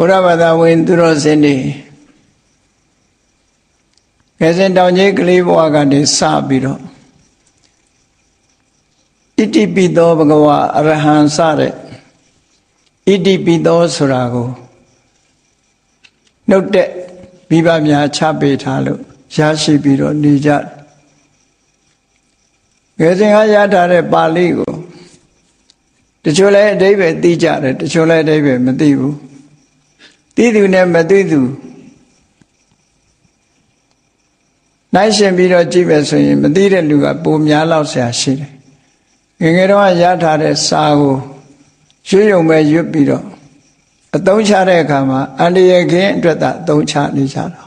ဘုရားဘာသာဝင်သူတော်စင်တွေငယ်စဉ်တောင်ကြီးကလေးဘဝကနေစပြီးတော့ဣတိပိသောဘဂဝါအရဟံစတဲ့ဣတိပိသောဆိုတာကိုနှုတ်တဲ့မိဘများချပေးထားလို့ရရှိပြီးတော့နေကြငယ်စဉ်ကရထားတဲ့ပါဠိကိုတချို့လည်းအဓိပ္ပာယ်သိကြတယ်တချို့လည်းအဓိပ္ပာယ်မသိဘူးသိသူနဲ့မသိသူနိုင်ရှင်ပြီးတော့ကြည့်မယ်ဆိုရင်မသိတဲ့လူကပိုများလောက်ဆရာရှိတယ်ငယ်တော့ရထားတဲ့စာကိုရွှေရုံပဲရွတ်ပြီးတော့အသုံးချတဲ့အခါမှာအန္တရာယ်ခင်းအတွက်သာအသုံးချနေကြတာ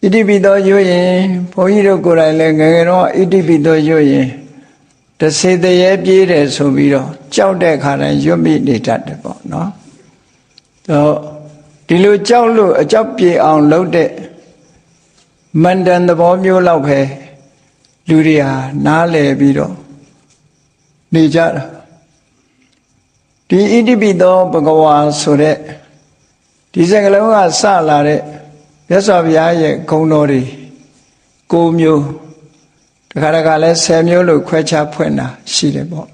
ဣတိပိသောရွတ်ရင်ဘုန်းကြီးတို့ကိုယ်တိုင်လည်းငယ်တော့ဣတိပိသောရွတ်ရင်တစေတရေပြေးတယ်ဆိုပြီးတော့ကြောက်တဲ့အခါတိုင်းရွတ်မိနေတတ်တယ်ပေါ့နော်တော့ဒီလိုကြောက်လို့အကြောက်ပြေအောင်လုပ်တဲ့မန္တန်သဘောမျိုးလောက်ပဲလူတွေဟာနားလည်ပြီးတော့နေကြတာဒီဣတိပိသောဘဂဝါဆိုတဲ့ဒီစကားလုံးကစလာတဲ့မြတ်စွာဘုရားရဲ့ဂုဏ်တော်တွေ9မျိုးတခါတခါလဲ10မျိုးလို့ခွဲခြားဖွင့်တာရှိတယ်ပေါ့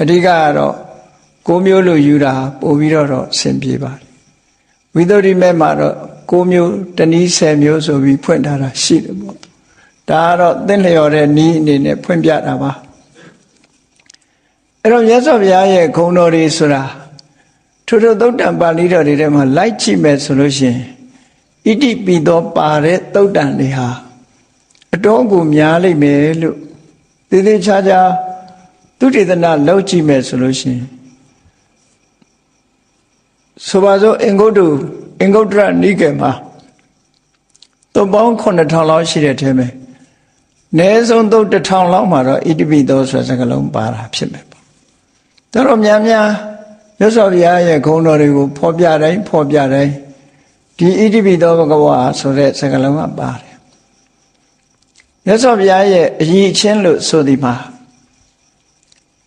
အဓိကကတော့9မျိုးလို့ယူတာပို့ပြီးတော့အဆင်ပြေပါတယ်ဝိသုဒ္ဓိမဲ့မှာတော့9မျိုးတနည်း10မျိုးဆိုပြီးဖွင့်ထားတာရှိတယ်ပေါ့ဒါကတော့သင်လျော်တဲ့နည်းအနေနဲ့ဖွင့်ပြတာပါအဲ့တော့မြတ်စွာဘုရားရဲ့ဂုဏ်တော်တွေဆိုတာထိုသုတ်တံပါဠိတော်တွေထဲမှာလိုက်ကြည့်မယ်ဆိုလို့ရှိရင်ဣတိပိသောပါတဲ့သုတ်တံတွေဟာအတော်ကိုများလိမ့်မယ်လို့သေသေးချာချာသုတေသနလုပ်ကြည့်မယ်ဆိုလို့ရှိရင်ဆိုပါစို့အင်္ဂုတ္တရနိကေမှာသုတ်ပေါင်း9000လောက်ရှိတဲ့ထဲမှာအနည်းဆုံးသုတ်1000လောက်မှာတော့ဣတိပိသောဆိုတဲ့စကားလုံးပါတာဖြစ်မယ်ပေါ့ဒါတော့များများမြတ်စွာဘုရားရဲ့ဂုဏ်တော်တွေကိုဖော်ပြတိုင်းဒီဣတိပိသောဘဂဝါဆိုတဲ့စကားလုံးကပါတယ်မြတ်စွာဘုရားရဲ့အရည်အချင်းလို့ဆိုဒီမှာ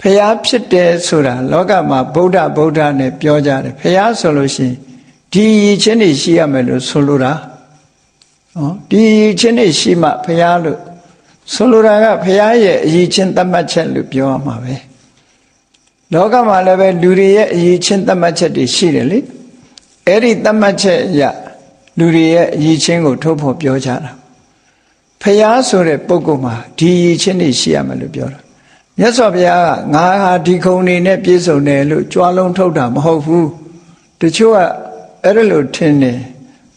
ဖျားဖြစ်တယ်ဆိုတာလောကမှာဗုဒ္ဓနဲ့ပြောကြတယ်ဖျားဆိုလို့ရှိရင်ဒီအရည်ချင်းတွေရှိရမယ်လို့ဆိုလိုတာနော်ဒီအရည်ချင်းတွေရှိမှဖျားလို့ဆိုလိုတာကဖျားရဲ့အရည်ချင်းသတ်မှတ်ချက်လို့ပြောရမှာပဲလောကမှာလည်းပဲလူတွေရဲ့အရည်ချင်းသတ်မှတ်ချက်တွေရှိတယ်လေအဲ့ဒီသတ်မှတ်ချက်အရလူတွေရဲ့အရည်ချင်းကိုထုတ်ဖော်ပြောကြတာဖျားဆိုတဲ့ပုဂ္ဂိုလ်မှာဒီအရည်ချင်းတွေရှိရမယ်လို့ပြောတာမြတ်စွာဘုရားကငါဟာဒီခုံနေနဲ့ပြည့်စုံတယ်လို့ကြွားလုံးထုတ်တာမဟုတ်ဘူးတချို့ကအဲ့ဒါလို့ထင်တယ်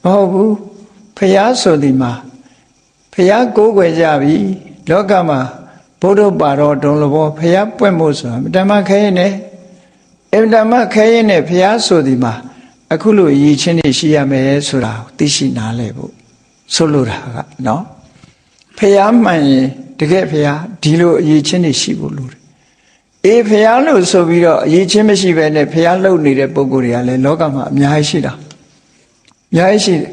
မဟုတ်ဘူးဖျားဆိုဒီမှာဖျားကိုးကွယ်ကြပြီလောကမှာဘုဒ္ဓပါတော်ဒုံလဘောဖျားပွင့်ဖို့ဆိုတာဓမ္မခဲရင်နဲ့ဓမ္မခဲရင်နဲ့ဖျားဆိုဒီမှာအခုလိုအရေးချင်းတွေရှိရမယ်ဆိုတာကိုသိရှိနားလည်ဖို့ဆိုလိုတာကနော်ဖျားမှန်ရင်တကယ်ဖျားဒီလိုအရေးချင်းတွေရှိဖို့လိုတယ်အေးဖျားလို့ဆိုပြီးတော့အရေးချင်းမရှိဘဲနဲ့ဖျားလုံနေတဲ့ပုံကိုယ်တွေကလည်းလောကမှာအများကြီးရှိတာအများကြီးရှိတယ်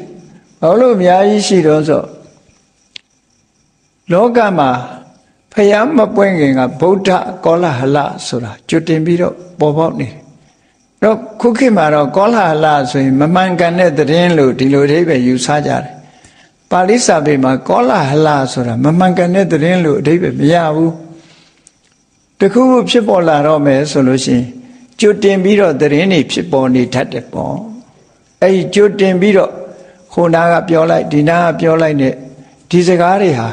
ဘာလို့အများကြီးရှိတော့ဆိုလောကမှာဖျားမပွင့်ခင်ကဗုဒ္ဓကောလဟလဆိုတာကျွတ်တင်ပြီးတော့ပေါ်ပေါက်နေတယ်တော့ခုခေတ်မှာတော့ကောလဟလဆိုရင်မမှန်ကန်တဲ့သတင်းလို့ဒီလိုအဓိပ္ပာယ်ယူဆကြတယ်ပါဠိစာပေမှာကောလဟလဆိုတာမမှန်ကန်တဲ့သတင်းလို့အဓိပ္ပာယ်မရဘူးတခုခုဖြစ်ပေါ်လာတော့မယ်ဆိုလို့ရှိရင်ကြိုတင်ပြီးတော့သတင်းတွေဖြစ်ပေါ်နေတတ်တယ်ပေါ့အဲ့ဒီကြိုတင်ပြီးတော့ဟိုနာကပြောလိုက်ဒီနာကပြောလိုက်နဲ့ဒီစကားတွေဟာ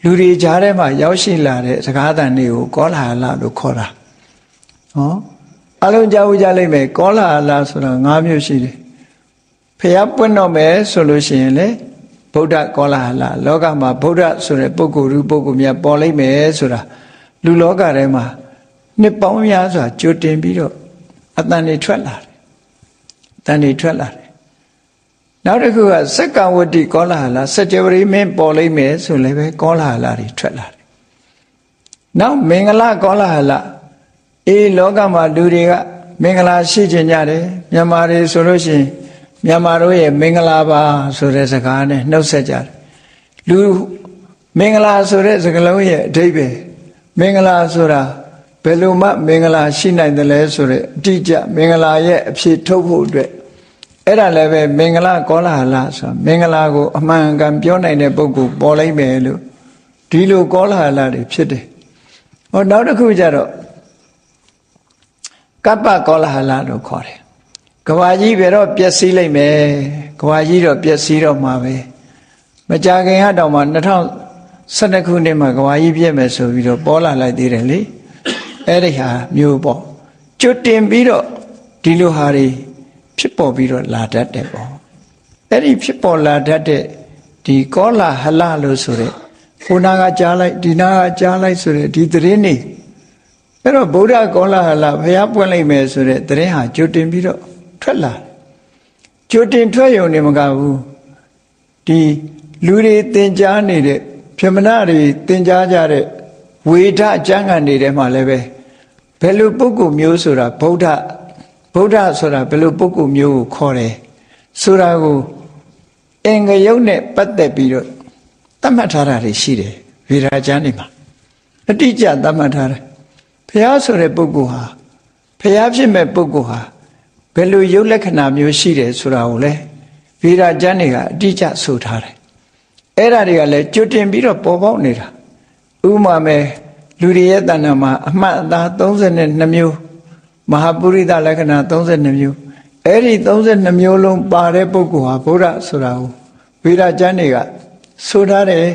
လူတွေကြားထဲမှာရောက်ရှိလာတဲ့စကားသံတွေကိုကောလဟလလို့ခေါ်တာဟောအလုံးကြားဦးကြလိမ့်မယ်ကောလဟလဆိုတာ5မျိုးရှိတယ်ဖျားပွင့်တော့မယ်ဆိုလို့ရှိရင်လေဗုဒ္ဓကောလဟလလောကမှာဗုဒ္ဓဆိုတဲ့ပုဂ္ဂိုလ်များပေါ်လိမ့်မယ်ဆိုတာလူလောကထဲမှာနှစ်ပေါင်းများစွာကြိုတင်ပြီးတော့အတန်တွေထွက်လာတယ်နောက်တစ်ခုကစက္ကဝတ္တိကောလဟလစัจ java မင်းပေါ်လိမ့်မယ်ဆိုလည်းပဲကောလဟလတွေထွက်လာတယ်နောက်မင်္ဂလာကောလဟလအေးလောကမှာလူတွေကမင်္ဂလာရှိကြကြတယ်မြန်မာတွေဆိုလို့ရှိရင်မြန်မာတို့ရဲ့မင်္ဂလာပါဆိုတဲ့စကားနဲ့နှုတ်ဆက်ကြတယ်လူမင်္ဂလာဆိုတဲ့စကားလုံးရဲ့အဓိပ္ပာယ်မင်္ဂလာဆိုတာဘယ်လိုမှမင်္ဂလာရှိနိုင်တယ်လဲဆိုတဲ့အတိအကျမင်္ဂလာရဲ့အဖြစ်ထုတ်ဖို့အတွက် အဲ့ဒါလည်းပဲမင်္ဂလာကောလာဟလဆိုမင်္ဂလာကိုအမှန်ကန်ပြောနိုင်တဲ့ပုဂ္ဂိုလ်ပေါ်လိုက်မယ်လို့ဒီလိုကောလာဟလတွေဖြစ်တယ်ဟောနောက်တစ်ခုကျတော့ကပ္ပကောလာဟလလို့ခေါ်တယ်ကဘာကြီးဘယ်တော့ပျက်စီးလိုက်မယ်ကဘာကြီးတော့ပျက်စီးတော့မှာပဲမကြာခင်ကတောင်မှ2012ခုနှစ်မှာကဘာကြီးပြည့်မယ်ဆိုပြီးတော့ပေါ်လာလိုက်သေးတယ်လေအဲ့ဒီဟာမျိုးပေါ့ကျွတ်တင်ပြီးတော့ဒီလိုဟာတွေဖြစ်ပေါ်ပြီးတော့လာတတ်တယ်ပေါ့အဲ့ဒီဖြစ်ပေါ်လာတတ်တဲ့ဒီကောလာဟလလို့ဆိုတဲ့ဟိုနာကကြားလိုက်ဒီနာကကြားလိုက်ဆိုတဲ့ဒီသတင်းနေအဲ့တော့ဗုဒ္ဓကောလာဟလဘုရားပွင့်လိုက်မယ်ဆိုတဲ့သတင်းဟာကျွတ်တင်ပြီးတော့ထွက်လာကျွတ်တင်ထွက်ရုံနဲ့မကဘူးဒီလူတွေသင်ကြားနေတဲ့ဗြဟ္မဏတွေသင်ကြားကြတဲ့ဝေဒအကျမ်းဂန်တွေထဲမှာလည်းပဲဘယ်လိုပုဂ္ဂိုလ်မျိုးဆိုတာဗုဒ္ဓဆိုတာဘယ်လိုပုဂ္ဂိုလ်မျိုးကိုခေါ်တယ်ဆိုတာကိုအင်္ဂယုတ်နဲ့ပတ်သက်ပြီးတော့သတ်မှတ်ထားတာတွေရှိတယ်ဝေဒကျမ်းတွေမှာအတိအကျသတ်မှတ်ထားတယ်ဘုရားဆိုတဲ့ပုဂ္ဂိုလ်ဟာဘုရားဖြစ်မဲ့ပုဂ္ဂိုလ်ဟာဘယ်လိုရုပ်လက္ခဏာမျိုးရှိတယ်ဆိုတာကိုလည်းဝေဒကျမ်းတွေကအတိအကျဆိုထားတယ်အဲ့ဒါတွေကလည်းကျွတ်တင်ပြီးတော့ပေါ်ပေါက်နေတာဥပမာမဲ့လူတွေရဲ့တဏ္ဍာမှာအမှတ်အသား32မျိုးမဟာပုရိသလက္ခဏာ32မျိုးအဲ့ဒီ32မျိုးလုံးပါတဲ့ပုဂ္ဂိုလ်ဟာဗုဒ္ဓဆိုတာကိုဝေဒကျမ်းတွေကဆိုထားတယ်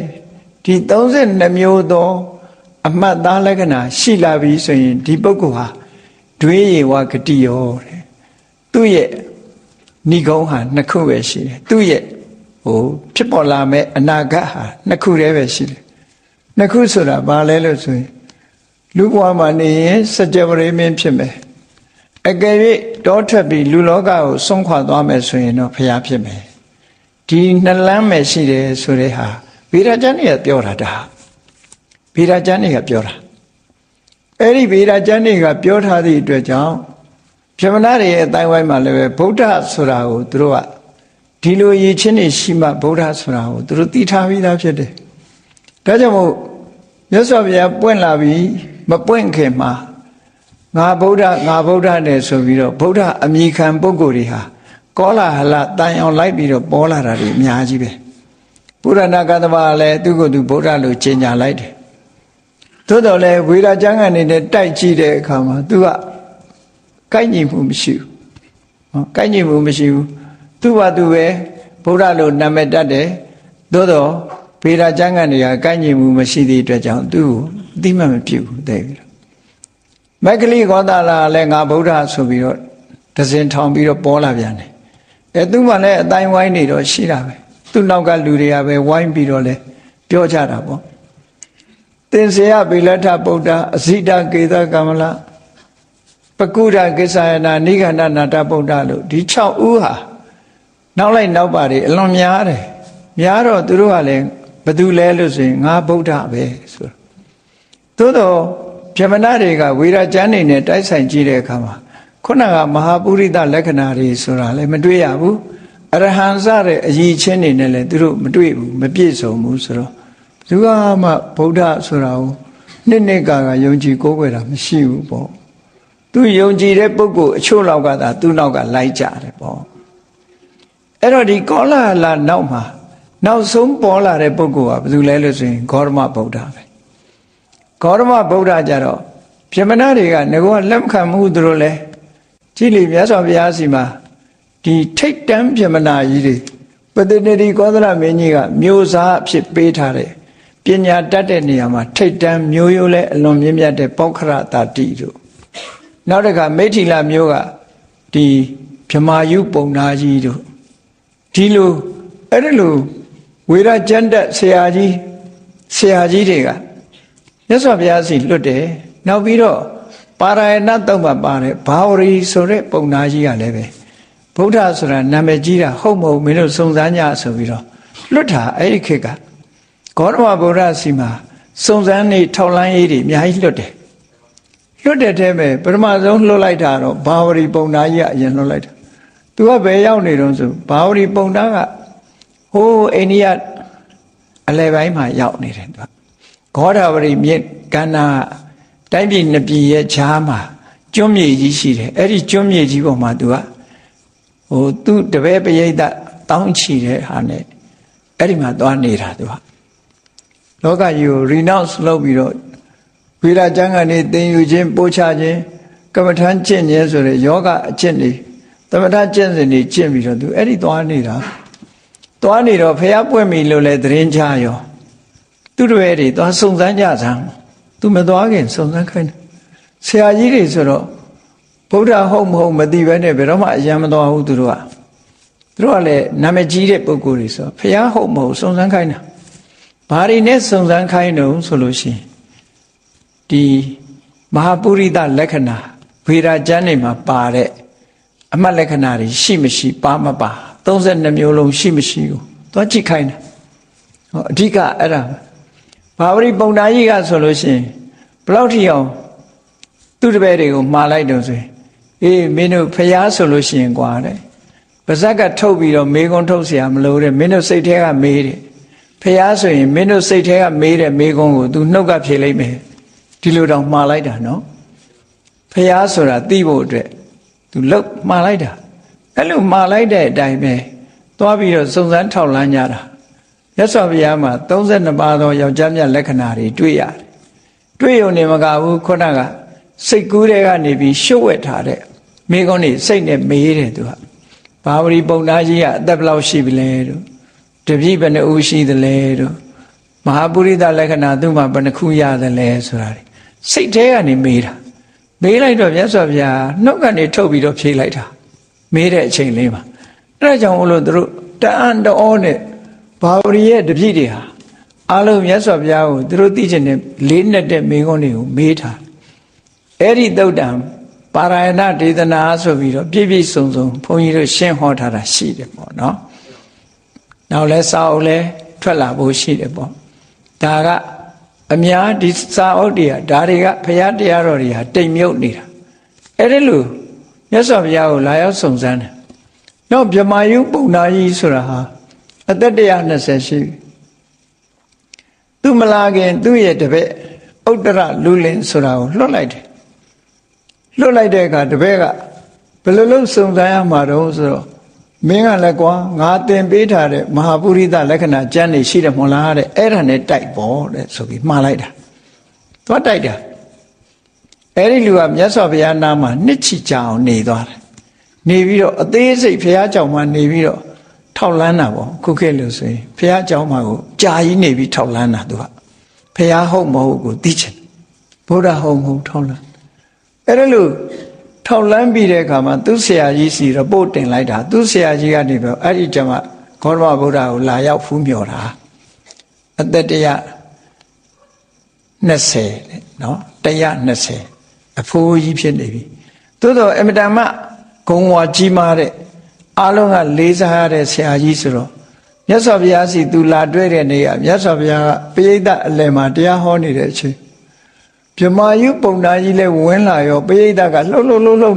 ဒီ32မျိုးသောအမှတ်သားလက္ခဏာရှိလာပြီဆိုရင်ဒီပုဂ္ဂိုလ်ဟာဒွေယေဝဂတိယောတဲ့သူ့ရဲ့ဏိဂုံးဟာနှစ်ခုပဲရှိတယ်သူ့ရဲ့ဖြစ်ပေါ်လာမဲ့အနာဂတ်ဟာနှစ်ခုတည်းပဲရှိတယ်နှစ်ခုဆိုတာဘာလဲလို့ဆိုရင်လူဘဝမှာနေရင်စัจ java ရေမင်းဖြစ်မယ်အကယ်၍တောထွက်ပြီးလူလောကကိုဆုံးခွာသွားမယ်ဆိုရင်တော့ဘုရားဖြစ်မယ်ဒီနှစ်လမ်းပဲရှိတယ်ဆိုတဲ့ဟာဗေဒကျမ်းတွေကပြောတာဒါဗေဒကျမ်းတွေကပြောတာအဲ့ဒီဗေဒကျမ်းတွေကပြောထားသည့်အတွက်ကြောင့်ဗြဟ္မဏတွေရဲ့အတိုင်းဝိုင်းမှာလည်းပဲဗုဒ္ဓဆိုတာကိုသူတို့ကဒီလိုရည်ချင်းနေရှိမှဗုဒ္ဓဆိုတာကိုသူတို့သိထားပြီးသားဖြစ်တယ်ဒါကြောင့်မို့မြတ်စွာဘုရားပွင့်လာပြီးမပွင့်ခင်မှာငါဗုဒ္ဓနဲ့ဆိုပြီးတော့ဗုဒ္ဓအမိခံပုဂ္ဂိုလ်တွေဟာကောလာဟလတန်အောင်လိုက်ပြီးတော့ပေါ်လာတာတွေအများကြီးပဲပုရဏကသမလည်းသူကသူဗုဒ္ဓလို့ကျင့်ကြလိုက်တယ်သို့တော်လည်းဝေဒကျမ်းကနေနဲ့တိုက်ကြည့်တဲ့အခါမှာသူကကိုက်ညီမှုမရှိဘူးကိုက်ညီမှုမရှိဘူးသူ့ဘာသူပဲဗုဒ္ဓလို့နာမည်တတ်တယ်သို့တော်ဗေဒကျမ်းကနေကကိုက်ညီမှုမရှိသည့်အတွက်ကြောင့်သူ့ကိုအသိမှတ်မပြုဘူးတဲ့ပြီးတော့မက္ကလိဂေါသလာလည်းငါဗုဒ္ဓဆိုပြီးတော့ဒဇင်ထောင်ပြီးတော့ပေါ်လာပြန်တယ်သူမှလည်းအတိုင်းဝိုင်းနေတော့ရှိတာပဲသူ့နောက်ကလူတွေကပဲဝိုင်းပြီးတော့လဲပြောကြတာပေါ့သင်္ဆေယဗေလထဗုဒ္ဓအဇိတကေသကမလပကုဒကိစ္ဆယနာနိဂန္ဓနာတဗုဒ္ဓလို့ဒီ6ဦးဟာနောက်လိုက်နောက်ပါတွေအလွန်များတယ်များတော့သူတို့ကလည်းဘယ်သူလဲလို့ဆိုရင်ငါဗုဒ္ဓပဲဆိုသို့တော့ဗြဟ္မဏတွေကဝေဒကျမ်းနေနဲ့တိုက်ဆိုင်ကြည့်တဲ့အခါမှာခုနကမဟာပုရိသလက္ခဏာတွေဆိုတာလည်းမတွေ့ရဘူးအရဟံစတဲ့အရည်ချင်းတွေနဲ့လည်းသူတို့မတွေ့ဘူးမပြည့်စုံဘူးဆိုတော့ဘယ်သူမှဗုဒ္ဓဆိုတာကိုနှစ်ကယုံကြည်ကိုးကွယ်တာမရှိဘူးပေါ့သူယုံကြည်တဲ့ပုဂ္ဂိုလ်အချို့လောက်ကသာသူ့နောက်ကလိုက်ကြတယ်ပေါ့အဲ့တော့ဒီကောလာဟလနောက်မှာနောက်ဆုံးပေါ်လာတဲ့ပုဂ္ဂိုလ်ကဘယ်သူလဲလို့ဆိုရင်ဂေါတမဗုဒ္ဓပဲဂေါတမဗုဒ္ဓကြတော့ဗြဟ္မဏတွေကငကောလက်မခံမှုသူတို့လဲကြည်လီမြတ်စွာဘုရားစီမှာဒီထိတ်တန်းဗြဟ္မဏကြီးတွေပတ္တနိကောသလမင်းကြီးကမျိုးစားအဖြစ်ပေးထားတဲ့ပညာတတ်တဲ့နေရာမှာထိတ်တန်းမျိုးရိုးလဲအလွန်မြင့်မြတ်တဲ့ပောက္ခရတာတိတို့နောက်တစ်ခါမိဋ္ဌိလမျိုးကဒီဗြဟ္မာယုပုံနာကြီးတို့ဒီလိုအဲ့ဒီလိုဝေဒကျမ်းတက်ဆရာကြီးတွေကမြတ်စွာဘုရားစီလွတ်တယ်နောက်ပြီးတော့ပါရယဏတုံးမှာပါတယ်ဘာဝရီဆိုတဲ့ပုံနာကြီးကလည်းပဲဗုဒ္ဓဆိုတာနာမည်ကြီးတာဟုတ်မဟုတ်မင်းတို့စုံစမ်းကြဆိုပြီးတော့လွတ်တာအဲ့ဒီခေတ်ကဂေါတမဗုဒ္ဓစီမှာစုံစမ်းနေထောက်လှမ်းရေးတွေအများကြီးလွတ်တဲ့ထဲမှာပထမဆုံးလွတ်လိုက်တာတော့ဘာဝရီပုံနာကြီးကအရင်လွတ်လိုက်တာသူကဘယ်ရောက်နေတော့ဆိုဘာဝရီပုံနာကဟိုးအိန္ဒိယအလယ်ပိုင်းမှာရောက်နေတယ်သူကဂေါဒါဝရီမြစ်ကန္နာတိုင်းပြည်နှစ်ပြည်ရဲ့ခြားမှာကျွန်းမြေကြီးရှိတယ်အဲ့ဒီကျွန်းမြေကြီးပေါ်မှာသူက သူတပည့်ပရိသတ်တောင်းချီတဲ့ဟာနဲ့အဲ့ဒီမှာသွားနေတာသူကလောကကြီးကို renounce လုပ်ပြီးတော့ဝိရာကျမ်းကနေသင်ယူခြင်းပို့ချခြင်းကမ္မထမ်းကျင့်ခြင်းဆိုတဲ့ယောဂအကျင့်တွေသမထကျင့်စဉ်တွေကျင့်ပြီးတော့သူအဲ့ဒီသွားနေတာသွားနေတော့ဖះပွင့်ပြီလို့လဲသတင်းချရောသူတို့ရဲ့တွေသွားစုံစမ်းကြစမ်းသူမသွားခင်စုံစမ်းခိုင်းတယ်ဆရာကြီးတွေဆိုတော့ဗုဒ္ဓဟုတ်မဟုတ်မသိဘဲနဲ့ဘယ်တော့မှအယံမသွားဘူးသူတို့ကလည်းနာမည်ကြီးတဲ့ပုဂ္ဂိုလ်တွေဆိုဖះဟုတ်မဟုတ်စုံစမ်းခိုင်းတာဘာတွေနဲ့စုံစမ်းခိုင်းတော့ဆိုလို့ရှိရင်ဒီမဟာပုရိသလက္ခဏာဗေဒကျမ်းတွေမှာပါတဲ့အမှတ်လက္ခဏာတွေရှိမရှိပါမပါ32မျိုးလုံးရှိမရှိကိုသွားကြည့်ခိုင်းတာအဓိကအဲ့ဒါဘာဝရိပုံနာကြီးကဆိုလို့ရှိရင်ဘယ်လောက်ထိအောင်သူ့တပည့်တွေကိုမှားလိုက်တော့ဆိုရင်အေးမင်းတို့ဖျားဆိုလို့ရှိရင်ကွာတဲ့ပါဇက်ကထုတ်ပြီးတော့မေးခွန်းထုတ်เสียမလို့တဲ့မင်းတို့စိတ်ထဲကမေးတယ်ဖျားဆိုရင်မင်းတို့စိတ်ထဲကမေးတဲ့မေးခွန်းကို तू နှုတ်ကဖြေလိုက်မယ်ဒီလိုတော့မှားလိုက်တာနော်ဖျားဆိုတာသိဖို့အတွက် तू လောက်မှားလိုက်တာအဲ့လိုမှားလိုက်တဲ့အတိုင်းပဲသွားပြီးတော့စုံစမ်းထောက်လန်းကြတာမြတ်စွာဘုရားမှာ32ပါးသောယောက်ျားမြတ်လက္ခဏာတွေတွေ့ရတယ်တွေ့ရုံနဲ့မကဘူးခုနကစိတ်ကူးတဲ့ကနေပြီးရှုပ်ဝက်ထားတဲ့မိကုန်းနေစိတ်နဲ့မေးတယ်သူကဘာဝရီပုံနာကြီးကအသက်ဘယ်လောက်ရှိပြီလဲတို့တပည့်ဘယ်နှဦးရှိသလဲတို့မဟာပုရိသလက္ခဏာသူ့မှာဘယ်နှခုရသလဲဆိုတာစိတ်ထဲကနေမေးတာမေးလိုက်တော့မြတ်စွာဘုရားနှုတ်ကနေထုတ်ပြီးတော့ဖြေလိုက်တာမေးတဲ့အချိန်လေးမှာအဲ့ဒါကြောင့်မလို့တို့တအံ့တော်နဲ့ဘာဝရီရဲ့တပည့်တွေဟာအားလုံးမြတ်စွာဘုရားကိုတို့သိချင်တဲ့လေးနဲ့တဲ့မိကုန်းတွေကိုမေးထားအဲ့ဒီသုတ်တံပါရယဏဒေသနာဆိုပြီးတော့ပြည့်ပြည့်စုံစုံဘုန်းကြီးတို့ရှင်းဟောထားတာရှိတယ်ပေါ့နော်နောက်လဲစာအုပ်လဲထွက်လာဖို့ရှိတယ်ပေါ့ဒါကအများဒီစာအုပ်တွေကဒါတွေကဘုရားတရားတော်တွေဟာတိမ်မြုပ်နေတာအဲ့ဒီလိုမြတ်စွာဘုရားကိုလာရောက်စုံစမ်းတယ်နောက်ဗြဟ္မာယုပုံနာကြီးဆိုတာဟာအသက်120ရှိပြီသူမလာခင်သူ့ရဲ့တပည့်ဥတ္တရလူလင်ဆိုတာကိုလွတ်လိုက်တယ်လွတ်လိုက်တဲ့အခါတပည့်ကဘယ်လိုလုပ်စုံစမ်းရမှာတော့ဆိုတော့မင်းကလည်းကွာငါသင်ပေးထားတဲ့မဟာပုရိသလက္ခဏာကျမ်းနေရှိတယ်မဟုတ်လားတဲ့အဲ့ဒါနဲ့တိုက်ပေါ့တဲ့ဆိုပြီးမှားလိုက်တာသွားတိုက်တာအဲ့ဒီလူကမြတ်စွာဘုရားနာမှာနှစ်ချီကြအောင်နေသွားတယ်နေပြီးတော့အသေးစိတ်ဘုရားကြောင့်မှနေပြီးတော့ထောက်လန်းတာပေါ့ခုခေတ်လို့ဆိုရင်ဘုရားကြောင့်မှကိုကြာကြီးနေပြီးထောက်လန်းတာသူကဘုရားဟုတ်မဟုတ်ကိုသိချင်ဗုဒ္ဓဟုတ်မဟုတ်ထောက်လန်းအဲ့ဒါလို့ထောက်လန်းပြီးတဲ့အခါမှာသူဆရာကြီးစီရပို့တင်လိုက်တာသူဆရာကြီးကနေပြီးအဲ့ဒီကျမှဂေါတမဗုဒ္ဓကိုလာရောက်ဖူးမြော်တာအသက်120နော်120အဖိုးကြီးဖြစ်နေပြီသို့တော့အမတန်မှဂုံဝါကြီးမားတဲ့အားလုံးကလေးစားရတဲ့ဆရာကြီးဆိုတော့မြတ်စွာဘုရားစီသူလာတွေ့တဲ့နေ့ကမြတ်စွာဘုရားကပရိသတ်အလယ်မှာတရားဟောနေတဲ့အချိန်ဗြဟ္မာယုပုံနာကြီးလည်းဝင်လာရောပရိသတ်ကလှုပ်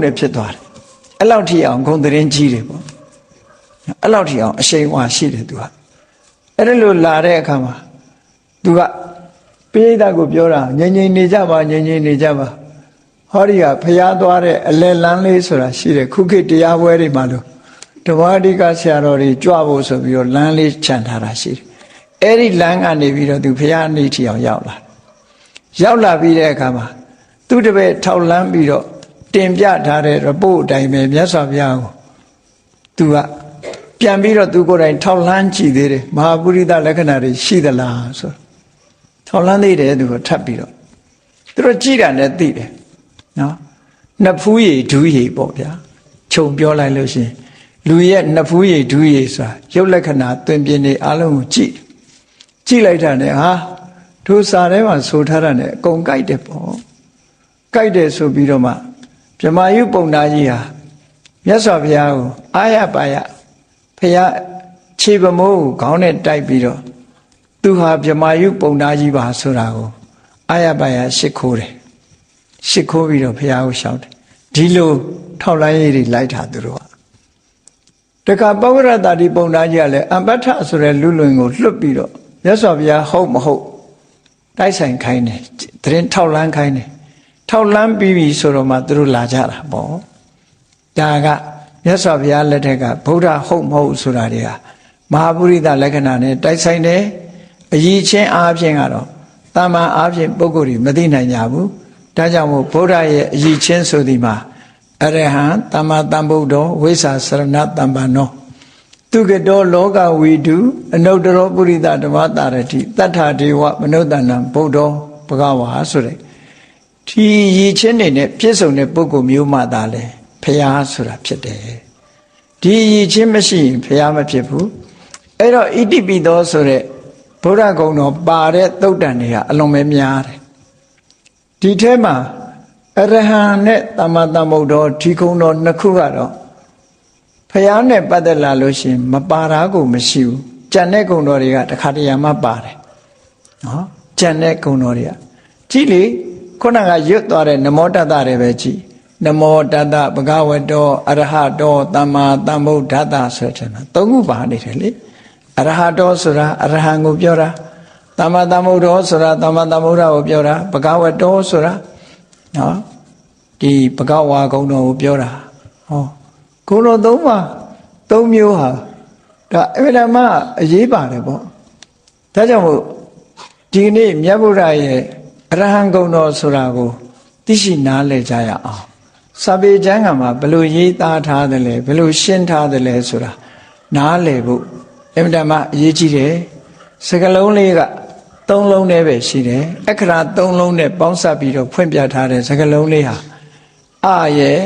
နေဖြစ်သွားတယ်အဲ့လောက်ထိအောင်ဂုံသတင်းကြီးတယ်ပေါ့အဲ့လောက်ထိအောင်အရှိန်ဝါရှိတယ်သူကအဲ့ဒါလို့လာတဲ့အခါမှာသူကပရိသတ်ကိုပြောတာငြိမ်နေကြပါငြိမ်နေကြပါဟောဒီကဖျားသွားတဲ့အလဲလန်းလေးဆိုတာရှိတယ်ခုခေတ်တရားပွဲတွေမှာလို့ဓမ္မအဓိကဆရာတော်တွေကြွဖို့ဆိုပြီးတော့လမ်းလေးခြံထားတာရှိတယ်အဲ့ဒီလမ်းကနေပြီးတော့သူဖျားနေထီအောင်ရောက်လာပြီးတဲ့အခါမှာသူတပည့်ထောက်လန်းပြီးတော့တင်ပြထားတဲ့ report အတိုင်းပဲမြတ်စွာဘုရားကိုသူကပြန်ပြီးတော့သူကိုယ်တိုင်ထောက်လန်းကြည့်သေးတယ်မဟာပုရိသလက္ခဏာတွေရှိသလားဆိုထောက်လန်းသေးတယ်သူကထပ်ပြီးတော့သူတို့ကြည့်တာနဲ့သိတယ်နော်နှစ်ဖူးရည်ဒူးရည်ပေါ့ဗျာခြုံပြောလိုက်လို့ရှိရင်လူရဲ့နှစ်ဖူးရည်ဒူးရည်ဆိုတာရုပ်လက္ခဏာသွင်ပြင်နေအလုံးကိုကြည့်လိုက်တာနဲ့ဟာတို့စာထဲမှာဆိုထားတာနဲ့အကုန်ကြိုက်တယ်ပေါ့ကြိုက်တယ်ဆိုပြီးတော့မှဗြဟ္မာယုပုံနာကြီးဟာမြတ်စွာဘုရားကိုအာရပါယဘုရားခြေပမိုးကိုခေါင်းနဲ့တိုက်ပြီးတော့သူဟာဗြဟ္မာယုပုံနာကြီးပါဆိုတာကိုအာရပါယရှ िख ိုးတယ်ရှ िख ိုးပြီးတော့ဘုရားကိုရှောက်တယ်ဒီလိုထောက်လိုင်းရည်တွေလိုက်တာသူတို့ကတခါပဝရတာဒီပုံနာကြီးကလည်းအပ္ပထဆိုတဲ့လူလွင်ကိုလွတ်ပြီးတော့မြတ်စွာဘုရားဟုတ်မဟုတ်တိုက်ဆိုင်ခိုင်းတယ်သတင်းထောက်လန်းခိုင်းတယ်ထောက်လန်းပြီးပြီဆိုတော့မှသူတို့လာကြတာပေါ့ဒါက မြတ်စွာဘုရားလက်ထက်ကဗုဒ္ဓဟုတ်မဟုတ်ဆိုတာတွေဟာမဟာပုရိသလက္ခဏာနဲ့တိုက်ဆိုင်တယ်အရည်ချင်းအားဖြင့်ကတော့တာမန်အားဖြင့်ပုဂ္ဂိုလ်တွေမသိနိုင်ကြဘူးဒါကြောင့်မို့ဗုဒ္ဓရဲ့အရည်ချင်းဆိုဒီမှာအရဟံသမ္မာသမ္ဗုဒ္ဓောဝိသစရဏတမ္ပန္နောသူကတောလောကဝိတုအနုတ္တရောပုရိသဓမ္မတာရတိတတ္ထာဒေဝမနုဿန္နံဗုဒ္ဓောဘဂဝါဆိုတဲ့ဒီရည်ချင်းတွေနဲ့ပြည့်စုံတဲ့ပုဂ္ဂိုလ်မျိုးမှသာလဲဖရာဆိုတာဖြစ်တယ်ဒီရည်ချင်းမရှိရင်ဖရာမဖြစ်ဘူးအဲ့တော့ဣတိပိသောဆိုတဲ့ဗုဒ္ဓဂုဏ်တော်ပါတဲ့သုတ်တန်တွေကအလွန်ပဲများတယ်ဒီထဲမှာအရဟံနဲ့သမ္မာသမ္ဗုဒ္ဓောဒီဂုဏ်တော်နှစ်ခုကတော့ဖရာနဲ့ပတ်သက်လာလို့ရှိရင်မပါတာကိုမရှိဘူးကြံတဲ့ဂုဏ်တော်တွေကတခါတရံမှပါတယ်နော်ကြံတဲ့ဂုဏ်တော်တွေကကြည့်လေခုနကရွတ်သွားတဲ့နမောတတ္တတွေပဲကြည့်နမောတတ္တဘဂဝတောအရဟတောသမ္မာသမ္ဗုဒ္ဓတ္တဆိုတဲ့သုံးခုပါနေတယ်လေအရဟတောဆိုတာအရဟံကိုပြောတာသမ္မာသမ္ဗုဒ္ဓောဆိုတာသမ္မာသမ္ဗုဒ္ဓကိုပြောတာဘဂဝတောဆိုတာနော်ဒီဘဂဝါဂုဏ်တော်ကိုပြောတာဟောဂုဏ်တော်သုံးပါသုံးမျိုးဟာဒါအမှန်မှအရေးပါတယ်ပေါ့ဒါကြောင့်မို့ဒီနေ့မြတ်ဗုဒ္ဓရဲ့အရဟံဂုဏ်တော်ဆိုတာကိုသိရှိနားလည်ကြရအောင်စာပေကျမ်းကမှာဘယ်လိုရေးသားထားတယ်လဲဘယ်လိုရှင်းထားတယ်လဲဆိုတာနားလည်ဖို့အမှန်မှအရေးကြီးတယ်စကားလုံးလေးကသုံးလုံးနဲ့ပဲရှိတယ်အခရာသုံးလုံးနဲ့ပေါင်းစပ်ပြီးတော့ဖွင့်ပြထားတဲ့စကားလုံးလေးဟာအရဲ့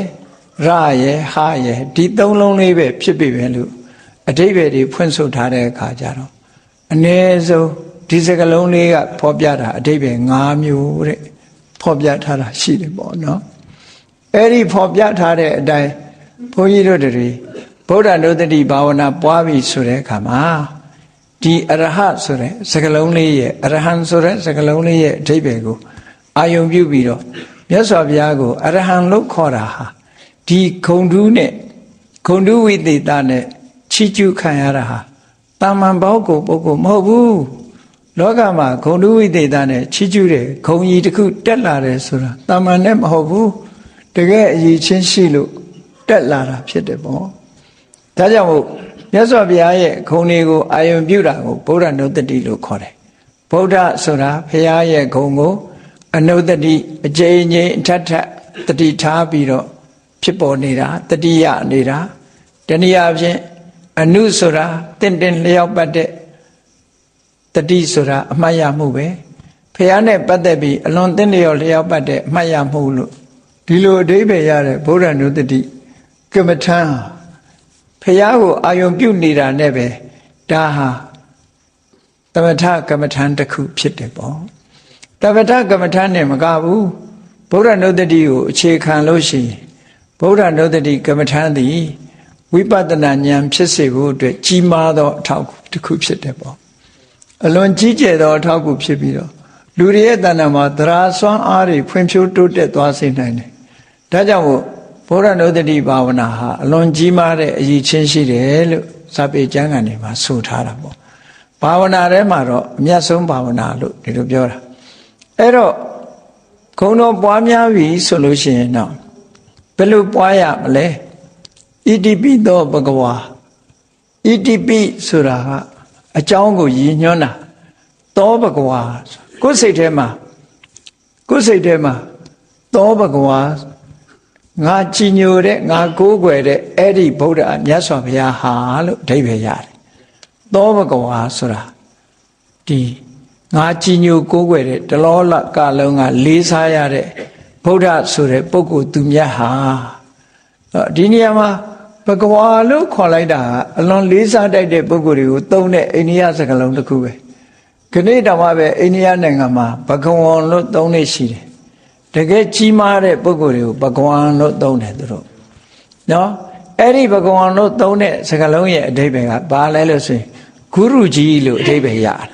ရရဲ့ဟာရဲ့ဒီသုံးလုံးလေးပဲဖြစ်ပြီပဲလို့အဓိပ္ပာယ်တွေဖွင့်ဆိုထားတဲ့အခါကျတော့အ ਨੇ ဆုံးဒီစကားလုံးလေးကဖော်ပြတာအဓိပ္ပာယ်၅မျိုးတဲ့ဖော်ပြထားတာရှိတယ်ပေါ့နော်အဲ့ဒီဖော်ပြထားတဲ့အတိုင်းဘုန်းကြီးတို့တွေဗုဒ္ဓနုတ္တိဘာဝနာပွားပြီဆိုတဲ့အခါမှာဒီအရဟဆိုတဲ့စကားလုံးလေးရဲ့အရဟံဆိုတဲ့စကားလုံးလေးရဲ့အဓိပ္ပာယ်ကိုအာယုံပြုပြီးတော့မြတ်စွာဘုရားကိုအရဟံလို့ခေါ်တာဟာဒီဂုံတူးနဲ့ဂုံတူးဝိသေသနဲ့ချီးကျူးခံရတာဟာတာမန်ပေါက်ကိုပုဂ္ဂိုလ်မဟုတ်ဘူးလောကမှာဂုံတူးဝိသေသနဲ့ချီးကျူးတဲ့ဂုံကြီးတစ်ခုတက်လာတယ်ဆိုတာတာမန်နဲ့မဟုတ်ဘူးတကယ်အရေးချင်းရှိလို့တက်လာတာဖြစ်တယ်ပေါ့ဒါကြောင့်မို့မြတ်စွာဘုရားရဲ့ဂုဏ်တွေကိုအာယုံပြုတာကိုဗုဒ္ဓနုတ္တိလို့ခေါ်တယ်ဗုဒ္ဓဆိုတာဘုရားရဲ့ဂုဏ်ကိုအနုတ္တိအကျဉ်းချင်းအထက်ထက်တတိထားပြီးတော့ဖြစ်ပေါ်နေတာတတိယနေတာတနည်းအားဖြင့်အနုဆိုတာတင့်တယ်လျောက်ပတ်တဲ့တတိဆိုတာအမှတ်ရမှုပဲဘုရားနဲ့ပတ်သက်ပြီးအလွန်တင့်လျောက်လျောက်ပတ်တဲ့အမှတ်ရမှုလို့ဒီလိုအဓိပ္ပာယ်ရတဲ့ဗုဒ္ဓနုတ္တိကမ္မထံဖရာကိုအာယုံပြုတ်နေတာနဲ့ပဲဒါဟာသမထကမ္မထံတစ်ခုဖြစ်တယ်ပေါ့သမထကမ္မထံနဲ့မကဘူးဗုဒ္ဓနုတ္တိကိုအခြေခံလို့ရှိရင်ဗုဒ္ဓနုတ္တိကမ္မထံသည်ဝိပဿနာဉာဏ်ဖြစ်စေဖို့အတွက်ကြီးမားသောအထောက်အကူတစ်ခုဖြစ်တယ်ပေါ့အလွန်ကြီးကျယ်သောအထောက်အကူဖြစ်ပြီးတော့လူတွေရဲ့တဏ္ဍာမှာသရာစွမ်းအားတွေဖွံ့ဖြိုးတိုးတက်သွားစေနိုင်တယ်ဒါကြောင့်မို့ဗုဒ္ဓနုတ္တိဘာဝနာဟာအလွန်ကြီးမားတဲ့အရေးချင်းရှိတယ်လို့စာပေကျမ်းဂန်တွေမှာဆိုထားတာပေါ့ဘာဝနာထဲမှာတော့အမြတ်ဆုံးဘာဝနာလို့ဒီလိုပြောတာအဲ့တော့ဂုဏ်တော်ပွားများပြီဆိုလို့ရှိရင်တော့ဘယ်လိုပွားရမလဲဣတိပိသောဘဂဝါဣတိပိဆိုတာကအကြောင်းကိုရည်ညွှန်းတာသောဘဂဝါကိုယ်စိတ်ထဲမှာသောဘဂဝါငါကြည်ညိုတဲ့ငါကိုးကွယ်တဲ့အဲ့ဒီဗုဒ္ဓမြတ်စွာဘုရားဟာလို့အဓိပ္ပာယ်ရတယ်သောဘဂဝါဆိုတာဒီငါကြည်ညိုကိုးကွယ်တဲ့တလောလကလုံးကလေးစားရတဲ့ဗုဒ္ဓဆိုတဲ့ပုဂ္ဂိုလ်သူမြတ်ဟာဒီနေရာမှာဘဂဝါလို့ခေါ်လိုက်တာအလွန်လေးစားတတ်တဲ့ပုဂ္ဂိုလ်တွေကိုသုံးတဲ့အိန္ဒိယစကားလုံးတစ်ခုပဲခဏတောင်မှပဲအိန္ဒိယနိုင်ငံမှာဘဂဝါလို့သုံးနေရှိတယ်တကယ်ကြီးမားတဲ့ပုဂ္ဂိုလ်တွေကိုဘဂဝါလို့သုံးတယ်သူတို့နော်အဲ့ဒီဘဂဝါလို့သုံးတဲ့စကားလုံးရဲ့အဓိပ္ပာယ်ကဘာလဲလို့ဆိုရင်ဂုရုကြီးလို့အဓိပ္ပာယ်ရတယ်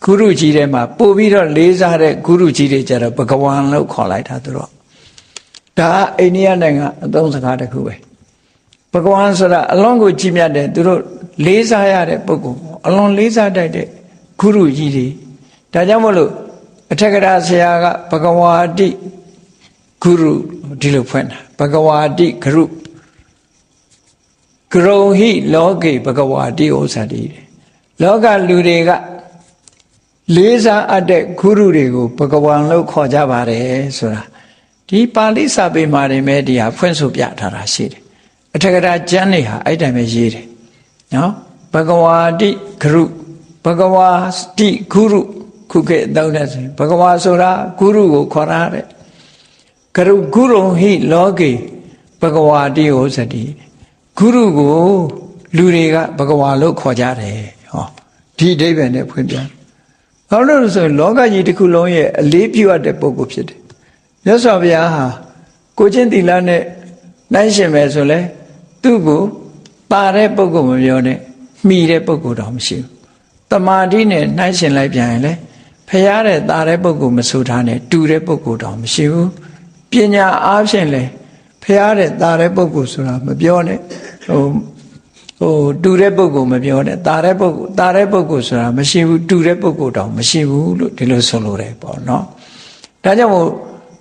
ဂုရုကြီးထဲမှာပို့ပြီးတော့လေးစားတဲ့ဂုရုကြီးတွေကြတော့ဘဂဝါလို့ခေါ်လိုက်တာသူတို့ဒါအိန္ဒိယနိုင်ငံအသုံးစကားတစ်ခုပဲဘဂဝါဆိုတာအလွန်ကိုကြီးမြတ်တဲ့သူတို့လေးစားရတဲ့ပုဂ္ဂိုလ်အလွန်လေးစားတတ်တဲ့ဂုရုကြီးတွေဒါကြောင့်မို့လို့အထက်ကရာဆရာကဘဂဝါတိဂုရုဒီလိုဖွင့်တာဘဂဝါတိဂရု ဂရုံဟိလောကေဘဂဝါတိဩဇာတိလောကလူတွေကလေးစားအပ်တဲ့ဂုရုတွေကိုဘဂဝါလို့ခေါ်ကြပါတယ်ဆိုတာဒီပါဠိစာပေမှာနေမဲ့ဒီဟာဖွင့်ဆိုပြထားတာရှိတယ်အထက်ကရာကျမ်းတွေဟာအဲ့တိုင်းပဲရေးတယ်နော်ဘဂဝါတိဂရုဘဂဝါတိဂုရုခုခေတ်တောင်းတဲ့ဆိုဘဂဝါဆိုတာဂုရုကိုခေါ်ရတဲ့ဂရုဂုရုံဟိလောကေဘဂဝါတိဩဇတိဂုရုကိုလူတွေကဘဂဝါလို့ခေါ်ကြတယ်ဟောဒီအဓိပ္ပာယ်နဲ့ဖွင့်ပြဘာလို့လဲဆိုရင်လောကကြီးတစ်ခုလုံးရဲ့အလေးပြုအပ်တဲ့ပုဂ္ဂိုလ်ဖြစ်တယ်မြတ်စွာဘုရားဟာကိုချင်းသီလနဲ့နိုင်ရှင်မယ်ဆိုလဲသူ့ကိုပါတဲ့ပုဂ္ဂိုလ်မပြောနဲ့မှီတဲ့ပုဂ္ဂိုလ်တော့မရှိဘူးတမာတိနဲ့နိုင်ရှင်လိုက်ပြန်ရင်လေဖျားတဲ့တာတဲ့ပုဂ္ဂိုလ်မဆိုထားနဲ့တူတဲ့ပုဂ္ဂိုလ်တော့မရှိဘူးပညာအားဖြင့်လေဖျားတဲ့တာတဲ့ပုဂ္ဂိုလ်ဆိုတာမပြောနဲ့တူတဲ့ပုဂ္ဂိုလ်မပြောနဲ့တာတဲ့ပုဂ္ဂိုလ်ဆိုတာမရှိဘူးတူတဲ့ပုဂ္ဂိုလ်တော့မရှိဘူးလို့ဒီလိုဆိုလိုတယ်ပေါ့နော်ဒါကြောင့်မို့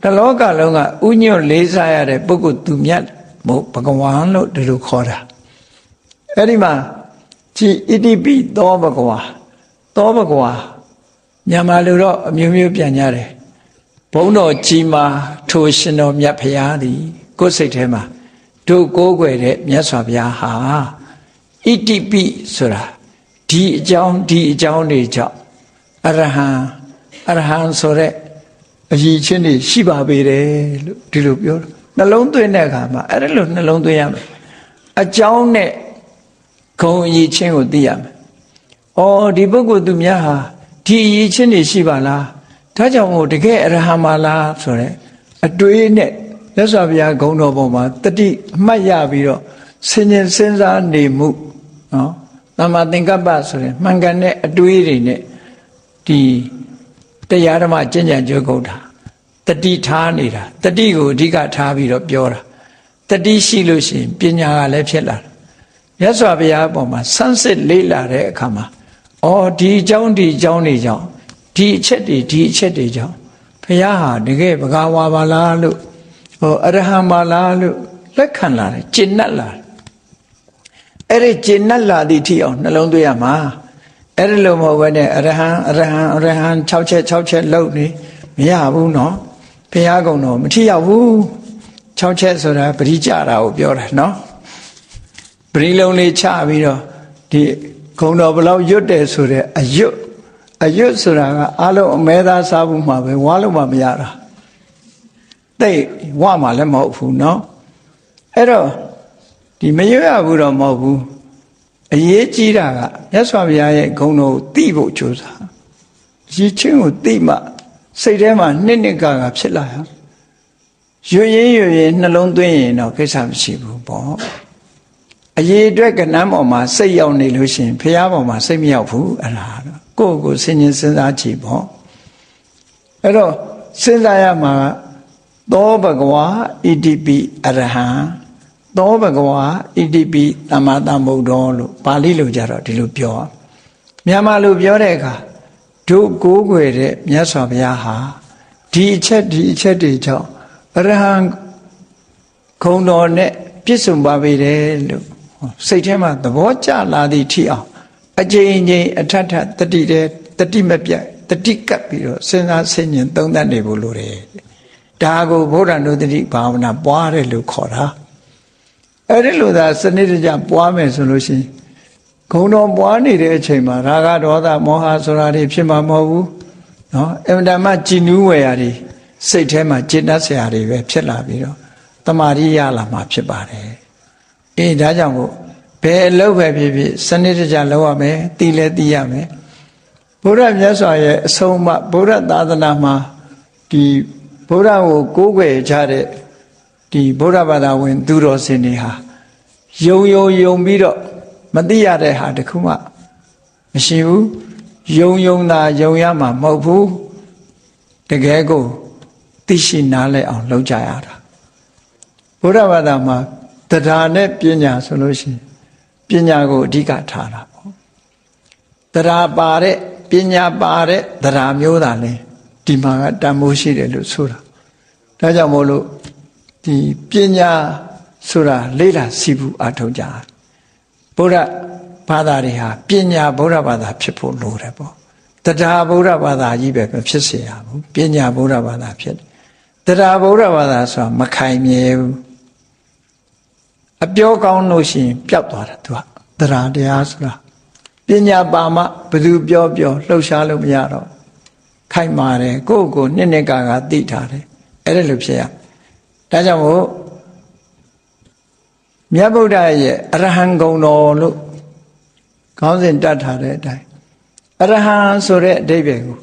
တလောကလုံးကဥညွတ်လေးစားရတဲ့ပုဂ္ဂိုလ်သူမြတ်မို့ဘဂဝါလို့ဒီလိုခေါ်တာအဲ့ဒီမှာကြည်ဣတိပိသောဘဂဝါသောဘဂဝါမြန်မာလူတော့အမျိုးမျိုးပြန်ကြတယ်ဘုန်းတော်ကြီးမှာထိုရှင်တော်မြတ်ဖရာသည်ကိုယ်စိတ်ထဲမှာတို့ကိုးကွယ်တဲ့မြတ်စွာဘုရားဟာဣတိပိဆိုတာဒီအကြောင်းတွေကြောင့်အရဟံဆိုတဲ့အရည်ချင်းတွေရှိပါပေတယ်လို့ဒီလိုပြောနှလုံးသွင်းတဲ့အခါမှာအဲ့ဒါလို့နှလုံးသွင်းရမယ်အကြောင်းနဲ့ဂုဏ်အရည်ချင်းကိုသိရမယ်။အော်ဒီပုဂ္ဂိုလ်သူများဟာဒီအရည်ချင်းတွေရှိပါလား။ဒါကြောင့်မို့တကယ်အရဟံပါလားဆိုတဲ့အတွေးနဲ့မြတ်စွာဘုရားဂုဏ်တော်ပေါ်မှာတတိအမှတ်ရပြီးတော့ဆင်ញင်စဉ်းစားနေမှုနော်သမ္မာသင်္ကပ္ပဆိုရင်မှန်ကန်တဲ့အတွေးတွေနဲ့ဒီတရားဓမ္မကျင့်ကြံကြိုးကုပ်တာတတိထားနေတာတတိကိုအဓိကထားပြီးတော့ပြောတာတတိရှိလို့ရှိရင်ပညာကလည်းဖြစ်လာတယ်မြတ်စွာဘုရားအပေါ်မှာဆန်းစစ်လေ့လာတဲ့အခါမှာအော်ဒီအကြောင်းတွေကြောင့်ဒီအချက်တွေကြောင့်ဘုရားဟာတကယ်ဘဂဝါပါလားလို့အရဟံပါလားလို့လက်ခံလာတယ်ကျင့်တတ်လာတယ်အဲ့ဒီကျင့်တတ်လာသည့်ထိအောင်နှလုံးသွင်းရမှာအဲ့ဒါလို့မဟုတ်ဘဲနဲ့အရဟံ6ချက်လောက်နေမရဘူးနော်ဘုရားကုံတော်မထိရောက်ဘူး6ချက်ဆိုတာပရိကြတာကိုပြောတာနော်ပရိလုံးလေးချပြီးတော့ဒီဂုံတော်ဘလောက်ရွတ်တယ်ဆိုတဲ့အရွတ်ဆိုတာကအားလုံးအမဲသားစားဘူးမှာပဲဝါလို့မှမရတာတိတ်ဝါမှလည်းမဟုတ်ဘူးနော်အဲ့တော့ဒီမရွတ်ရဘူးတော့မဟုတ်ဘူးအရေးကြီးတာကမြတ်စွာဘုရားရဲ့ဂုဏ်တော်ကိုသိဖို့ကြိုးစားရည်ချင်းကိုသိမှစိတ်ထဲမှာနှစ်ကဖြစ်လာရွရင်နှလုံးသွင်းရင်တော့ကိစ္စမရှိဘူးပေါ့အရေးအတွက်ကဏ္ဍပေါ်မှာစိတ်ရောက်နေလို့ရှိရင်ဘုရားပေါ်မှာစိတ်မရောက်ဘူးအဲ့ဒါတော့ကိုယ့်ကိုစဉ်းကျင်စဉ်းစားကြည့်ပေါ့အဲ့တော့စဉ်းစားရမှာသောဘဂဝါဣတိပိအရဟံသောဘဂဝါဣတိပိသမ္မာသမ္ဗုဒ္ဓောလို့ပါဠိလိုကြတော့ဒီလိုပြောမြန်မာလိုပြောတဲ့အခါတို့ကိုးကွယ်တဲ့မြတ်စွာဘုရားဟာဒီအချက်တွေကြောင့်အရဟံဂုဏ်တော်နဲ့ပြည့်စုံပါပေတယ်လို့စိတ်ထဲမှာသဘောကျလာသည့်ထိအောင်အကျဉ်းအထက်တတိမပြတ်တတိကပ်ပြီးတော့စဉ်းစားဆင်ခြင်သုံးသပ်နေဖို့လိုတယ်ဒါကိုဗုဒ္ဓနုတ္တိဘာဝနာပွားတယ်လို့ခေါ်တာအဲ့ဒီလိုသာစနစ်တကျပွားမယ်ဆိုလို့ရှိရင်ဂုဏ်တော်ပွားနေတဲ့အချိန်မှာရာဂဒေါသမောဟဆိုတာတွေဖြစ်မှာမဟုတ်ဘူးနော်အမှန်တမ်းကြည်နူးဝယ်ရာတွေစိတ်ထဲမှာจิตတတ်စရာတွေပဲဖြစ်လာပြီးတော့တမာရိရလာမှာဖြစ်ပါတယ်အေးဒါကြောင့်မို့ဘယ်အလုပ်ပဲဖြစ်ဖြစ်စနစ်တကျလုပ်ရမယ်သိလဲသိရမယ်ဘုရားမြတ်စွာရဲ့အဆုံးအမဘုရားသာသနာမှာဒီဘုရားကိုကိုးကွယ်ကြတဲ့ဒီဗုဒ္ဓဘာသာဝင်သူတော်စင်တွေဟာယုံပြီးတော့မသိရတဲ့ဟာတခုမှမရှိဘူးယုံသာယုံရမှာမဟုတ်ဘူးတကယ်ကိုသိရှိနားလည်အောင်လုပ်ကြရတာဘုရားဘာသာမှာတရားနဲ့ပညာဆိုလို့ရှိရင်ပညာကိုအဓိကထားတာပေါ့တရားပါတဲ့ပညာပါတဲ့တရားမျိုးသာလဲဒီမှာကတန်ဖိုးရှိတယ်လို့ဆိုတာဒါကြောင့်မို့လို့ဒီပညာဆိုတာလေ့လာစီးပူးအားထုတ်ကြ ဗုဒ္ဓဘာသာတွေဟာပညာဗုဒ္ဓဘာသာဖြစ်ဖို့လိုတယ်ပေါ့တရားဗုဒ္ဓဘာသာကြီးပဲဖြစ်เสียရဘူးပညာဗုဒ္ဓဘာသာဖြစ်တယ်တရားဗုဒ္ဓဘာသာဆိုတာမခိုင်မြဲဘူးအပြောကောင်းလို့ရှိရင်ပျောက်သွားတယ်သူကတရားတရားဆိုတာပညာပါမှဘယ်သူပြောလှုပ်ရှားလို့မရတော့ခိုင်မာတယ်ကိုယ့်ကိုနှစ်ကာသိထားတယ်အဲ့ဒါလိုဖြစ်ရဒါကြောင့်မို့မြတ်ဗုဒ္ဓရဲ့အရဟံဂုဏ်တော်လို့ခေါင်းစဉ်တတ်ထားတဲ့အတိုင်းအရဟံဆိုတဲ့အဓိပ္ပာယ်ကို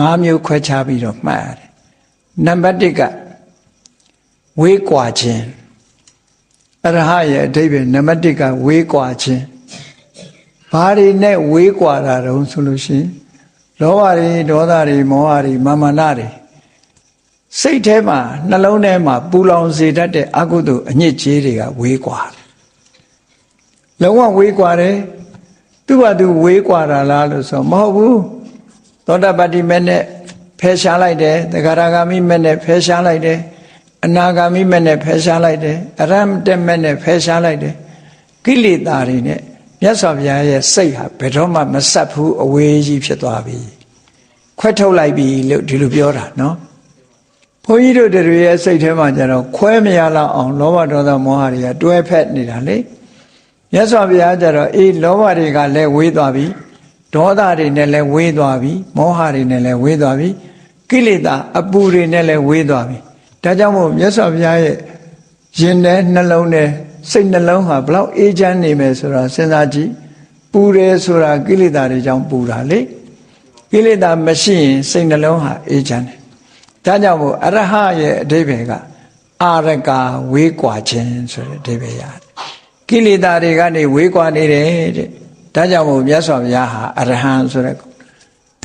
၅မျိုးခွဲခြားပြီးတော့မှတ်ရတယ်နံပါတ်1ကဝေးကွာခြင်းအရဟရဲ့အဓိပ္ပာယ်နံပါတ်1ကဝေးကွာခြင်းဘာတွေနဲ့ဝေးကွာတာတုံးဆိုလို့ရှိရင်လောဘတွေဒေါသတွေမောဟတွေမာနတွေစိတ်ထဲမှာနှလုံးထဲမှာပူလောင်စေတတ်တဲ့အကုသိုလ်အညစ်အကြေးတွေကဝေးကွာတယ်လုံးဝဝေးကွာတယ်သူ့ဘာသူဝေးကွာတာလားလို့ဆိုမဟုတ်ဘူးသောတာပတ္တိမဲ့နဲ့ဖယ်ရှားလိုက်တယ်သဂရဂါမိမဲ့နဲ့ဖယ်ရှားလိုက်တယ်အနာဂါမိမဲ့နဲ့ဖယ်ရှားလိုက်တယ်အရဟံမဲ့နဲ့ဖယ်ရှားလိုက်တယ်ကိလေသာတွေနဲ့မြတ်စွာဘုရားရဲ့စိတ်ဟာဘယ်တော့မှမဆက်ဘူးအဝေးကြီးဖြစ်သွားပြီခွဲထုတ်လိုက်ပြီလို့ဒီလိုပြောတာနော်ဘုန်းကြီးတို့တွေရဲ့စိတ်ထဲမှာကျတော့ခွဲမရလောက်အောင်လောဘဒေါသမောဟတွေကတွဲဖက်နေတာလေမြတ်စွာဘုရားကျတော့အေးလောဘတွေကလည်းဝေးသွားပြီဒေါသတွေနဲ့လည်းဝေးသွားပြီမောဟတွေနဲ့လည်းဝေးသွားပြီကိလေသာအပူတွေနဲ့လည်းဝေးသွားပြီဒါကြောင့်မို့မြတ်စွာဘုရားရဲ့ရင်ထဲနှလုံးထဲစိတ်နှလုံးဟာဘလောက်အေးချမ်းနေမယ်ဆိုတာစဉ်းစားကြည့်ပူတယ်ဆိုတာကိလေသာတွေကြောင့်ပူတာလေကိလေသာမရှိရင်စိတ်နှလုံးဟာအေးချမ်းတယ်ဒါကြောင့်မို့အရဟရဲ့အဓိပ္ပာယ်ကအာရကာဝေးကွာခြင်းဆိုတဲ့အဓိပ္ပာယ်ရတယ်ကိလေသာတွေကနေဝေးကွာနေတယ်တဲ့ဒါကြောင့်မို့မြတ်စွာဘုရားဟာအရဟံဆိုတဲ့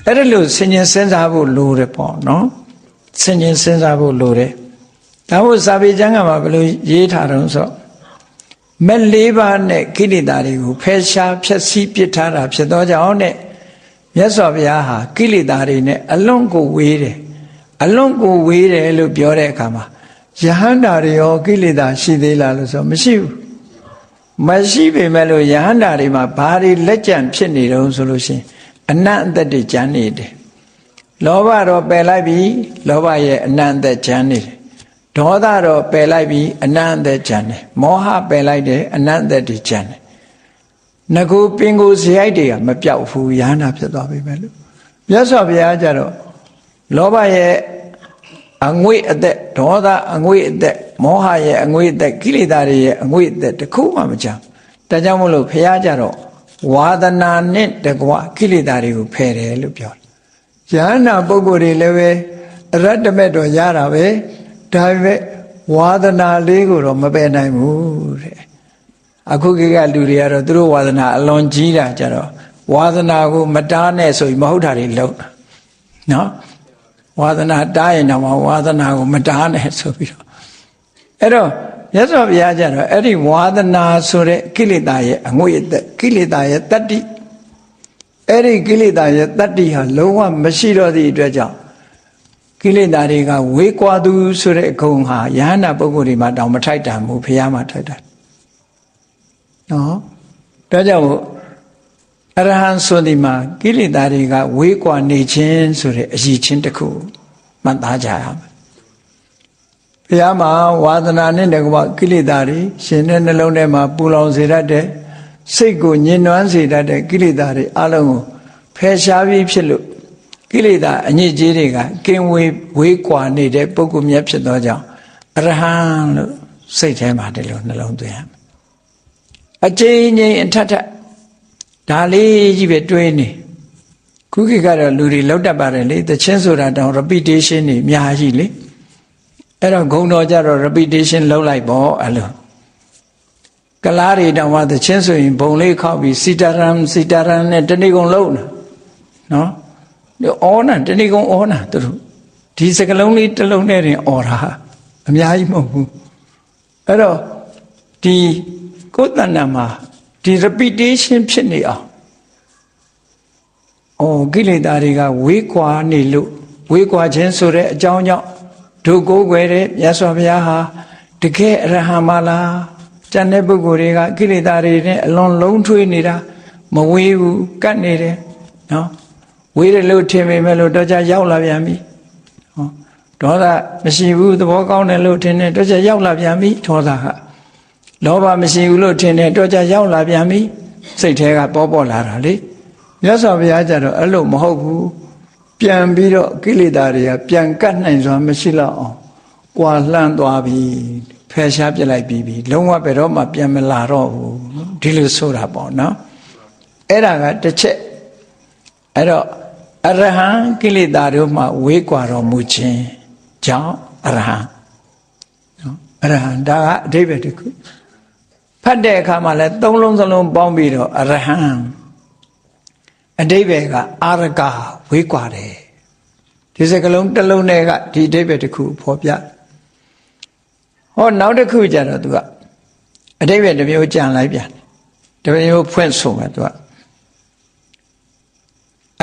အဲ့ဒါလို့ဆင်ញင်စဉ်းစားဖို့လိုတယ်ပေါ့နော်ဆင်ញင်စဉ်းစားဖို့လိုတယ်ဒါမို့စာပေကျမ်းကမှာဘယ်လိုရေးထားတုံးဆိုမဲ့၄ပါးနဲ့ကိလေသာတွေကိုဖယ်ရှားဖျက်ဆီးပစ်ထားတာဖြစ်သောကြောင့်နဲ့မြတ်စွာဘုရားဟာကိလေသာတွေနဲ့အလွန်ကိုဝေးတယ်အလွန်ကိုဝေးတယ်လို့ပြောတဲ့အခါမှာယဟန္တာတွေရောကိလေသာရှိသေးလားလို့ဆိုမရှိဘူးမရှိပေမဲ့လို့ယဟန္တာတွေမှာဘာတွေလက်ကျန်ဖြစ်နေတုံးဆိုလို့ရှိရင်အနတ်အသက်တွေကျန်နေတယ်လောဘတော့ပယ်လိုက်ပြီလောဘရဲ့အနတ်အသက်ကျန်နေတယ်ဒေါသတော့ပယ်လိုက်ပြီအနတ်အသက်ကျန်တယ်မောဟပယ်လိုက်တယ်အနတ်အသက်တွေကျန်တယ်ငကူပင်ကိုဇယိုက်တွေကမပြောက်ဘူးယဟန္တာဖြစ်သွားပြီပဲလို့မြတ်စွာဘုရားကျတော့လောဘရဲ့အငွေ့အသက်ဒေါသအငွေ့အသက်မောဟရဲ့အငွေ့အသက်ကိလေသာတွေရဲ့အငွေ့အသက်တစ်ခုမှမကြမ်းဒါကြောင့်မို့လို့ဘုရားကျတော့ဝါဒနာနဲ့တကွကိလေသာတွေကိုဖယ်တယ်လို့ပြောတယ်ယဟန္တာပုဂ္ဂိုလ်တွေလည်းပဲအရတ္တမဲ့တော့ရတာပဲဒါပေမဲ့ဝါဒနာလေးကိုတော့မပယ်နိုင်ဘူးတဲ့အခုခေတ်ကလူတွေကတော့သူတို့ဝါဒနာအလွန်ကြီးတာကြတော့ဝါဒနာကိုမတားနဲ့ဆိုပြီးမဟုတ်တာတွေလုပ်တာနော်ဝါဒနာတားရင်တော့ဝါဒနာကိုမတားနဲ့ဆိုပြီးတော့အဲ့တော့မြတ်စွာဘုရားကျတော့အဲ့ဒီဝါဒနာဆိုတဲ့ကိလေသာရဲ့အငွေ့အသက်ကိလေသာရဲ့တတ္တိအဲ့ဒီကိလေသာရဲ့တတ္တိဟာလုံးဝမရှိတော့သည့်အတွက်ကြောင့်ကိလေသာတွေကဝေးကွာသူဆိုတဲ့ဂုဏ်ဟာယဟန္တာပုဂ္ဂိုလ်တွေမှာတောင်မထိုက်တန်ဘူးဘုရားမှာထိုက်တယ်နော်ဒါကြောင့်အရဟံဆိုဒီမှာကိလေသာတွေကဝေးကွာနေခြင်းဆိုတဲ့အရည်ချင်းတစ်ခုမှတ်သားကြရမယ်ဘုရားမှာဝါဒနာနဲ့တကွကိလေသာတွေရှင်တဲ့နှလုံးထဲမှာပူလောင်စေတတ်တဲ့စိတ်ကိုညှဉ်းနှွမ်းစေတတ်တဲ့ကိလေသာတွေအလုံးကိုဖယ်ရှားပြီးဖြစ်လို့ကိလေသာအညစ်အကြေးတွေကကင်းဝေးကွာနေတဲ့ပုဂ္ဂိုလ်မြတ်ဖြစ်သောကြောင့်အရဟံလို့စိတ်ထဲမှာဒီလိုနှလုံးသွင်းရမယ်အကျဉ်းချင်းအထက်ထက်ဒါလေးကြီးပဲတွေးနေခုခေတ်ကတော့လူတွေလောက်တတ်ပါတယ်လေသချင်းဆိုတာတောင် repetition နေအများကြီးလေအဲ့တော့ဂုံတော်ကြတော့ repetition လုပ်လိုက်ပေါ့အဲ့လိုကလားတွေတောင်မှသချင်းဆိုရင်ဘုံလေးခောက်ပြီးစီတာရန်နဲ့တဏိကုံလုံးနော်အော်နာတဏိကုံအော်နာသူတို့ဒီစကလုံးလေးတစ်လုံးနဲ့တင်အော်တာအများကြီးမဟုတ်ဘူးအဲ့တော့ဒီကိုယ်တဏ္ဍာမှာဒီ repetition ဖြစ်နေအောင်ကိလေသာတွေကဝေးကွာနေလို့ဝေးကွာခြင်းဆိုတဲ့အကြောင်းကြောင့်ဒုကိုးကွယ်တဲ့မြတ်စွာဘုရားဟာတကယ်အရဟံမလား ကျန်တဲ့ပုဂ္ဂိုလ်တွေကကိလေသာတွေနဲ့အလွန်လုံးထွေးနေတာမဝေးဘူးကတ်နေတယ်နော်ဝေးတယ်လို့ထင်ပေမဲ့လို့တော့ကြရောက်လာပြန်ပြီဟောဒေါသမရှိဘူးသဘောကောင်းတယ်လို့ထင်တယ်တော့ကြရောက်လာပြန်ပြီဒေါသကလောဘမရှိဘူးလို့ထင်တယ်တော့ကြရောက်လာပြန်ပြီစိတ်ထဲကပေါ်လာတာလေမြတ်စွာဘုရားကြတော့အဲ့လိုမဟုတ်ဘူးပြန်ပြီးတော့ကိလေသာတွေကပြန်ကတ်နိုင်စွာမရှိတော့အောင်ကွာလှမ်းသွားပြီဖယ်ရှားပြလိုက်ပြီးလုံးဝဘယ်တော့မှပြန်မလာတော့ဘူးဒီလိုဆိုတာပေါ့နော်အဲ့ဒါကတစ်ချက်အဲ့တော့အရဟံကိလေသာတို့မှဝေးကွာတော်မူခြင်းကြောင့်အရဟံနော်အရဟံဒါကအဓိပ္ပာယ်တစ်ခုဖတ်တဲ့အခါမှာလဲသုံးလုံးစလုံးပေါင်းပြီးတော့အရဟံအဓိပ္ပာယ်ကအာရကဝေးကွာတယ်ဒီစကလုံးတစ်လုံးနဲ့ကဒီအဓိပ္ပာယ်တစ်ခုဖော်ပြဟောနောက်တစ်ခုကျတော့သူကအဓိပ္ပာယ်တစ်မျိုးကြံလိုက်ပြန်တမျိုးဖွင့်ဆိုမယ်သူက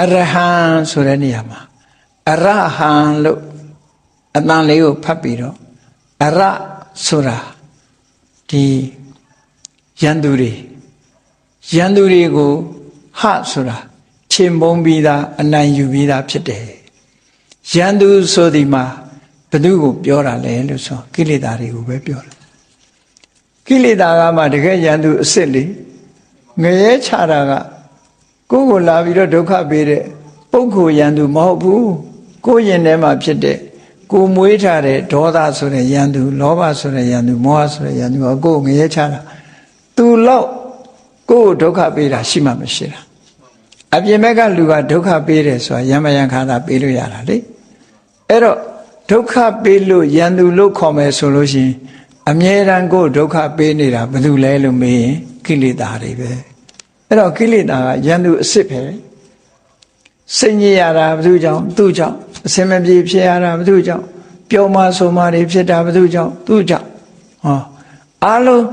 အရဟံဆိုတဲ့နေရာမှာအရဟံလို့အတန်လေးကိုဖတ်ပြီးတော့အရဆိုတာဒီယန္တုတွေကိုဟဆိုတာခြေမုံပြီးသားအနိုင်ယူပြီးသားဖြစ်တယ်ယန္တုဆိုဒီမှာဘယ်သူကိုပြောတာလဲလို့ဆိုကိလေသာတွေကိုပဲပြောတာကိလေသာကမှတကယ်ယန္တုအစ်စ်လေငရဲချတာကကိုယ်ကိုလာပြီးတော့ဒုက္ခပေးတဲ့ပုဂ္ဂိုလ်ယန္တုမဟုတ်ဘူးကိုယ်ရင်ထဲမှာဖြစ်တဲ့ကိုမွေးထားတဲ့ဒေါသဆိုတဲ့ယန္တုလောဘဆိုတဲ့ယန္တုမောဟဆိုတဲ့ယန္တုကကိုယ်ငရဲချတာသူလောက်ကိုယ်ဒုက္ခပေးတာရှိမှမရှိတာအပြင်ဘက်ကလူကဒုက္ခပေးတယ်ဆိုတာယမယံခါသာပေးလို့ရတာလေအဲ့တော့ဒုက္ခပေးလို့ယန္တုလို့ခေါ်မယ်ဆိုလို့ရှိရင်အမြဲတမ်းကိုယ်ဒုက္ခပေးနေတာဘယ်သူလဲလို့မေးရင်ကိလေသာတွေပဲအဲ့တော့ကိလေသာကယန္တုအစ်စ်ပဲစိတ်ညစ်ရတာဘယ်သူကြောင့်သူ့ကြောင့်အစင်မပြေဖြစ်ရတာဘယ်သူကြောင့်ပျော်မှဆိုမှတွေဖြစ်တာဘယ်သူကြောင့်သူ့ကြောင့်ဟောအားလုံး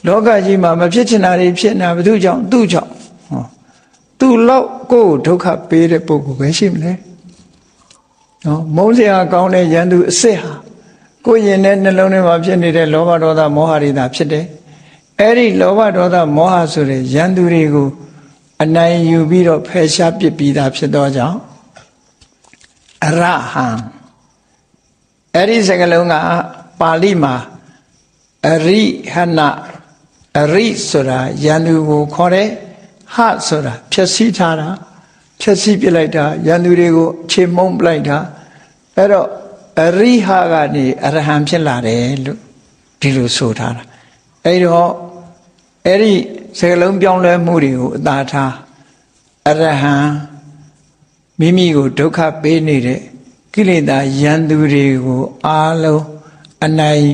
လောကကြီးမှာမဖြစ်ချင်တာတွေဖြစ်နေတာဘယ်သူကြောင့်သူ့ကြောင့်ဟောသူ့လောက်ကိုယ်ဒုက္ခပေးတဲ့ပုဂ္ဂိုလ်ပဲရှိမလဲနော်မုန်းစရာကောင်းတဲ့ယန္တုအစ်စ်ဟာကိုယ်ရင်ထဲနှလုံးထဲမှာဖြစ်နေတဲ့လောဘဒေါသမောဟတွေသာဖြစ်တယ်အဲ့ဒီလောဘဒေါသမောဟဆိုတဲ့ယန္တုတွေကိုအနိုင်ယူပြီးတော့ဖယ်ရှားပစ်ပြီးသားဖြစ်သောကြောင့်အရဟံအဲ့ဒီစကားလုံးကပါဠိမှာအရိဟနအရိဆိုတာယန္တုကိုခေါ်တယ်ဟဆိုတာဖြည့်ဆည်းထားတာဖြည့်ဆည်းပြလိုက်တာယန္တုတွေကိုခြေမုံပလိုက်တာအဲ့တော့အရိဟကနေအရဟံဖြစ်လာတယ်လို့ဒီလိုဆိုထားတာအဲ့တော့အဲ့ဒီစကားလုံးပြောင်းလဲမှုတွေကိုအသာထားအရဟံမိမိကိုဒုက္ခပေးနေတဲ့ကိလေသာယန္တုတွေကိုအားလုံးအနိုင်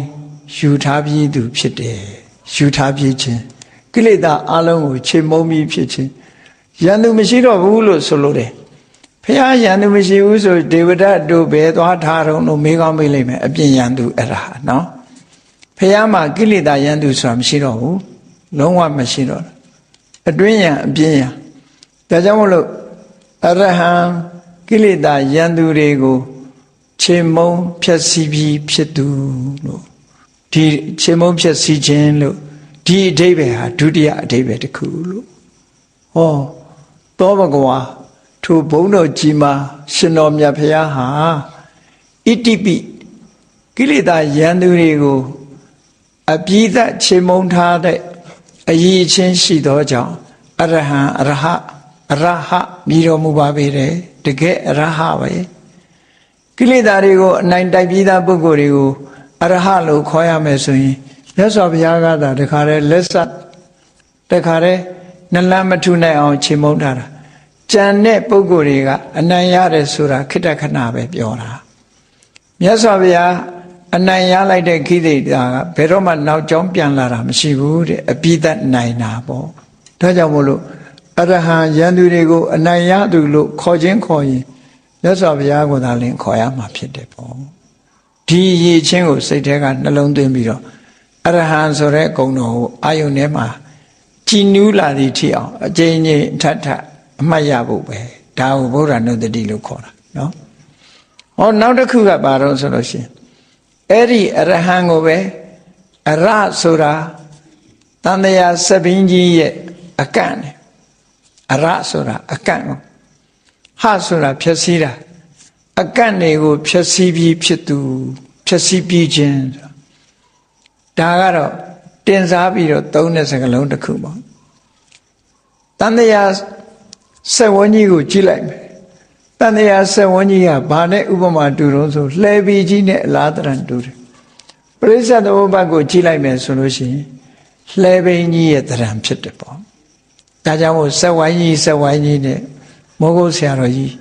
ယူထားပြီးသူဖြစ်တယ်ယူထားပြီးခြင်းကိလေသာအားလုံးကိုခြေမုံပြီးဖြစ်ခြင်းယန္တုမရှိတော့ဘူးလို့ဆိုလို့တယ်ဖះယန္တုမရှိဘူးဆိုဒေဝဒတ်တို့ဘယ်သွားထားတော့လို့မေးကောင်းမေးလိုက်မယ်အပြင်ယန္တုအဲ့ဒါနော်ဖះမှာကိလေသာယန္တုဆိုတာမရှိတော့ဘူးလုံးဝမရှိတော့အတွင်းယံအပြင်ယံဒါကြောင့်မလို့အရဟံကိလေသာယန္တုတွေကိုခြေမုံဖြည့်ဆည်းပြီးဖြစ်သူလို့ဒီခြေမုံဖြည့်ဆည်းခြင်းလို့ဒီအဓိပ္ပာယ်ဟာဒုတိယအဓိပ္ပာယ်တစ်ခုလို့ဟောသောဘဂဝါထိုဘုန်းတော်ကြီးမှာရှင်တော်မြတ်ဖရာဟာဣတိပိကိလေသာယန္တုတွေကိုအပြည့်သက်ခြေမုံထားတဲ့အရေးချင်းရှိသောကြောင့်အရဟံအရဟမြည်တော်မူပါပေတယ်တကယ်အရဟပဲကိလေသာတွေကိုအနိုင်တိုက်ပြီးသားပုဂ္ဂိုလ်တွေကိုအရဟလို့ခေါ်ရမယ်ဆိုရင်မြတ်စွာဘုရားကသာတခါတည်းလက်ဆက်တခါတည်းနှလမ်းမထုနိုင်အောင်ခြေမုံထားတာကြံတဲ့ပုဂ္ဂိုလ်တွေကအနိုင်ရတယ်ဆိုတာခိတ္တခဏပဲပြောတာမြတ်စွာဘုရားအနိုင်ရလိုက်တဲ့ခိသိတာကဘယ်တော့မှနောက်ကျောင်းပြန်လာတာမရှိဘူးတဲ့အပိသတ်နိုင်တာပေါ့ဒါကြောင့်မို့လို့အရဟံယန္တုတွေကိုအနိုင်ရသူလို့ခေါ်ခြင်းခေါ်ရင်မြတ်စွာဘုရားကိုသာလင်ခေါ်ရမှာဖြစ်တယ်ပေါ့ဒီရည်ချင်းကိုစိတ်ထဲကနှလုံးသွင်းပြီးတော့အရဟံဆိုတဲ့ဂုဏ်တော်ကိုအာယုန်ထဲမှာကြည်နူးလာသည့်ထိအောင်အကျဉ်းချင်းထပ်ထပ်အမှတ်ရဖို့ပဲဒါကိုဗုဒ္ဓနုတ္တိလို့ခေါ်တာနော်ဟောနောက်တစ်ခုကဘာလို့ဆိုလို့ရှိရင်အဲ့ဒီအရဟံကိုပဲအရဆိုတာ တန်တရားစပင်းကြီးရဲ့အကန့်နဲ့အရဆိုတာအကန့်ကိုဟဆိုတာဖြည့်စည်းတာအကန့်တွေကိုဖြည့်စည်းပြီးဖြစ်သူဖြည့်စည်းပြီးခြင်းဒါကတော့တင်စားပြီးတော့သုံးတဲ့စကားလုံးတစ်ခုပေါ့တန်တရားစက်ဝန်းကြီးကိုကြည့်လိုက်မယ်တန်တရားစက်ဝန်းကြီးကဘာနဲ့ဥပမာတူတော့ဆိုလှဲပီကြီးနဲ့အလားတရံတူတယ်ပရိစ္ဆေသမုပ္ပါဒ်ကိုကြည့်လိုက်မယ်ဆိုလို့ရှိရင်လှဲပင်ကြီးရဲ့တရံဖြစ်တယ်ပေါ့ဒါကြောင့်မို့စက်ဝိုင်းကြီးနဲ့မိုးကုတ်ဆရာတော်ကြီး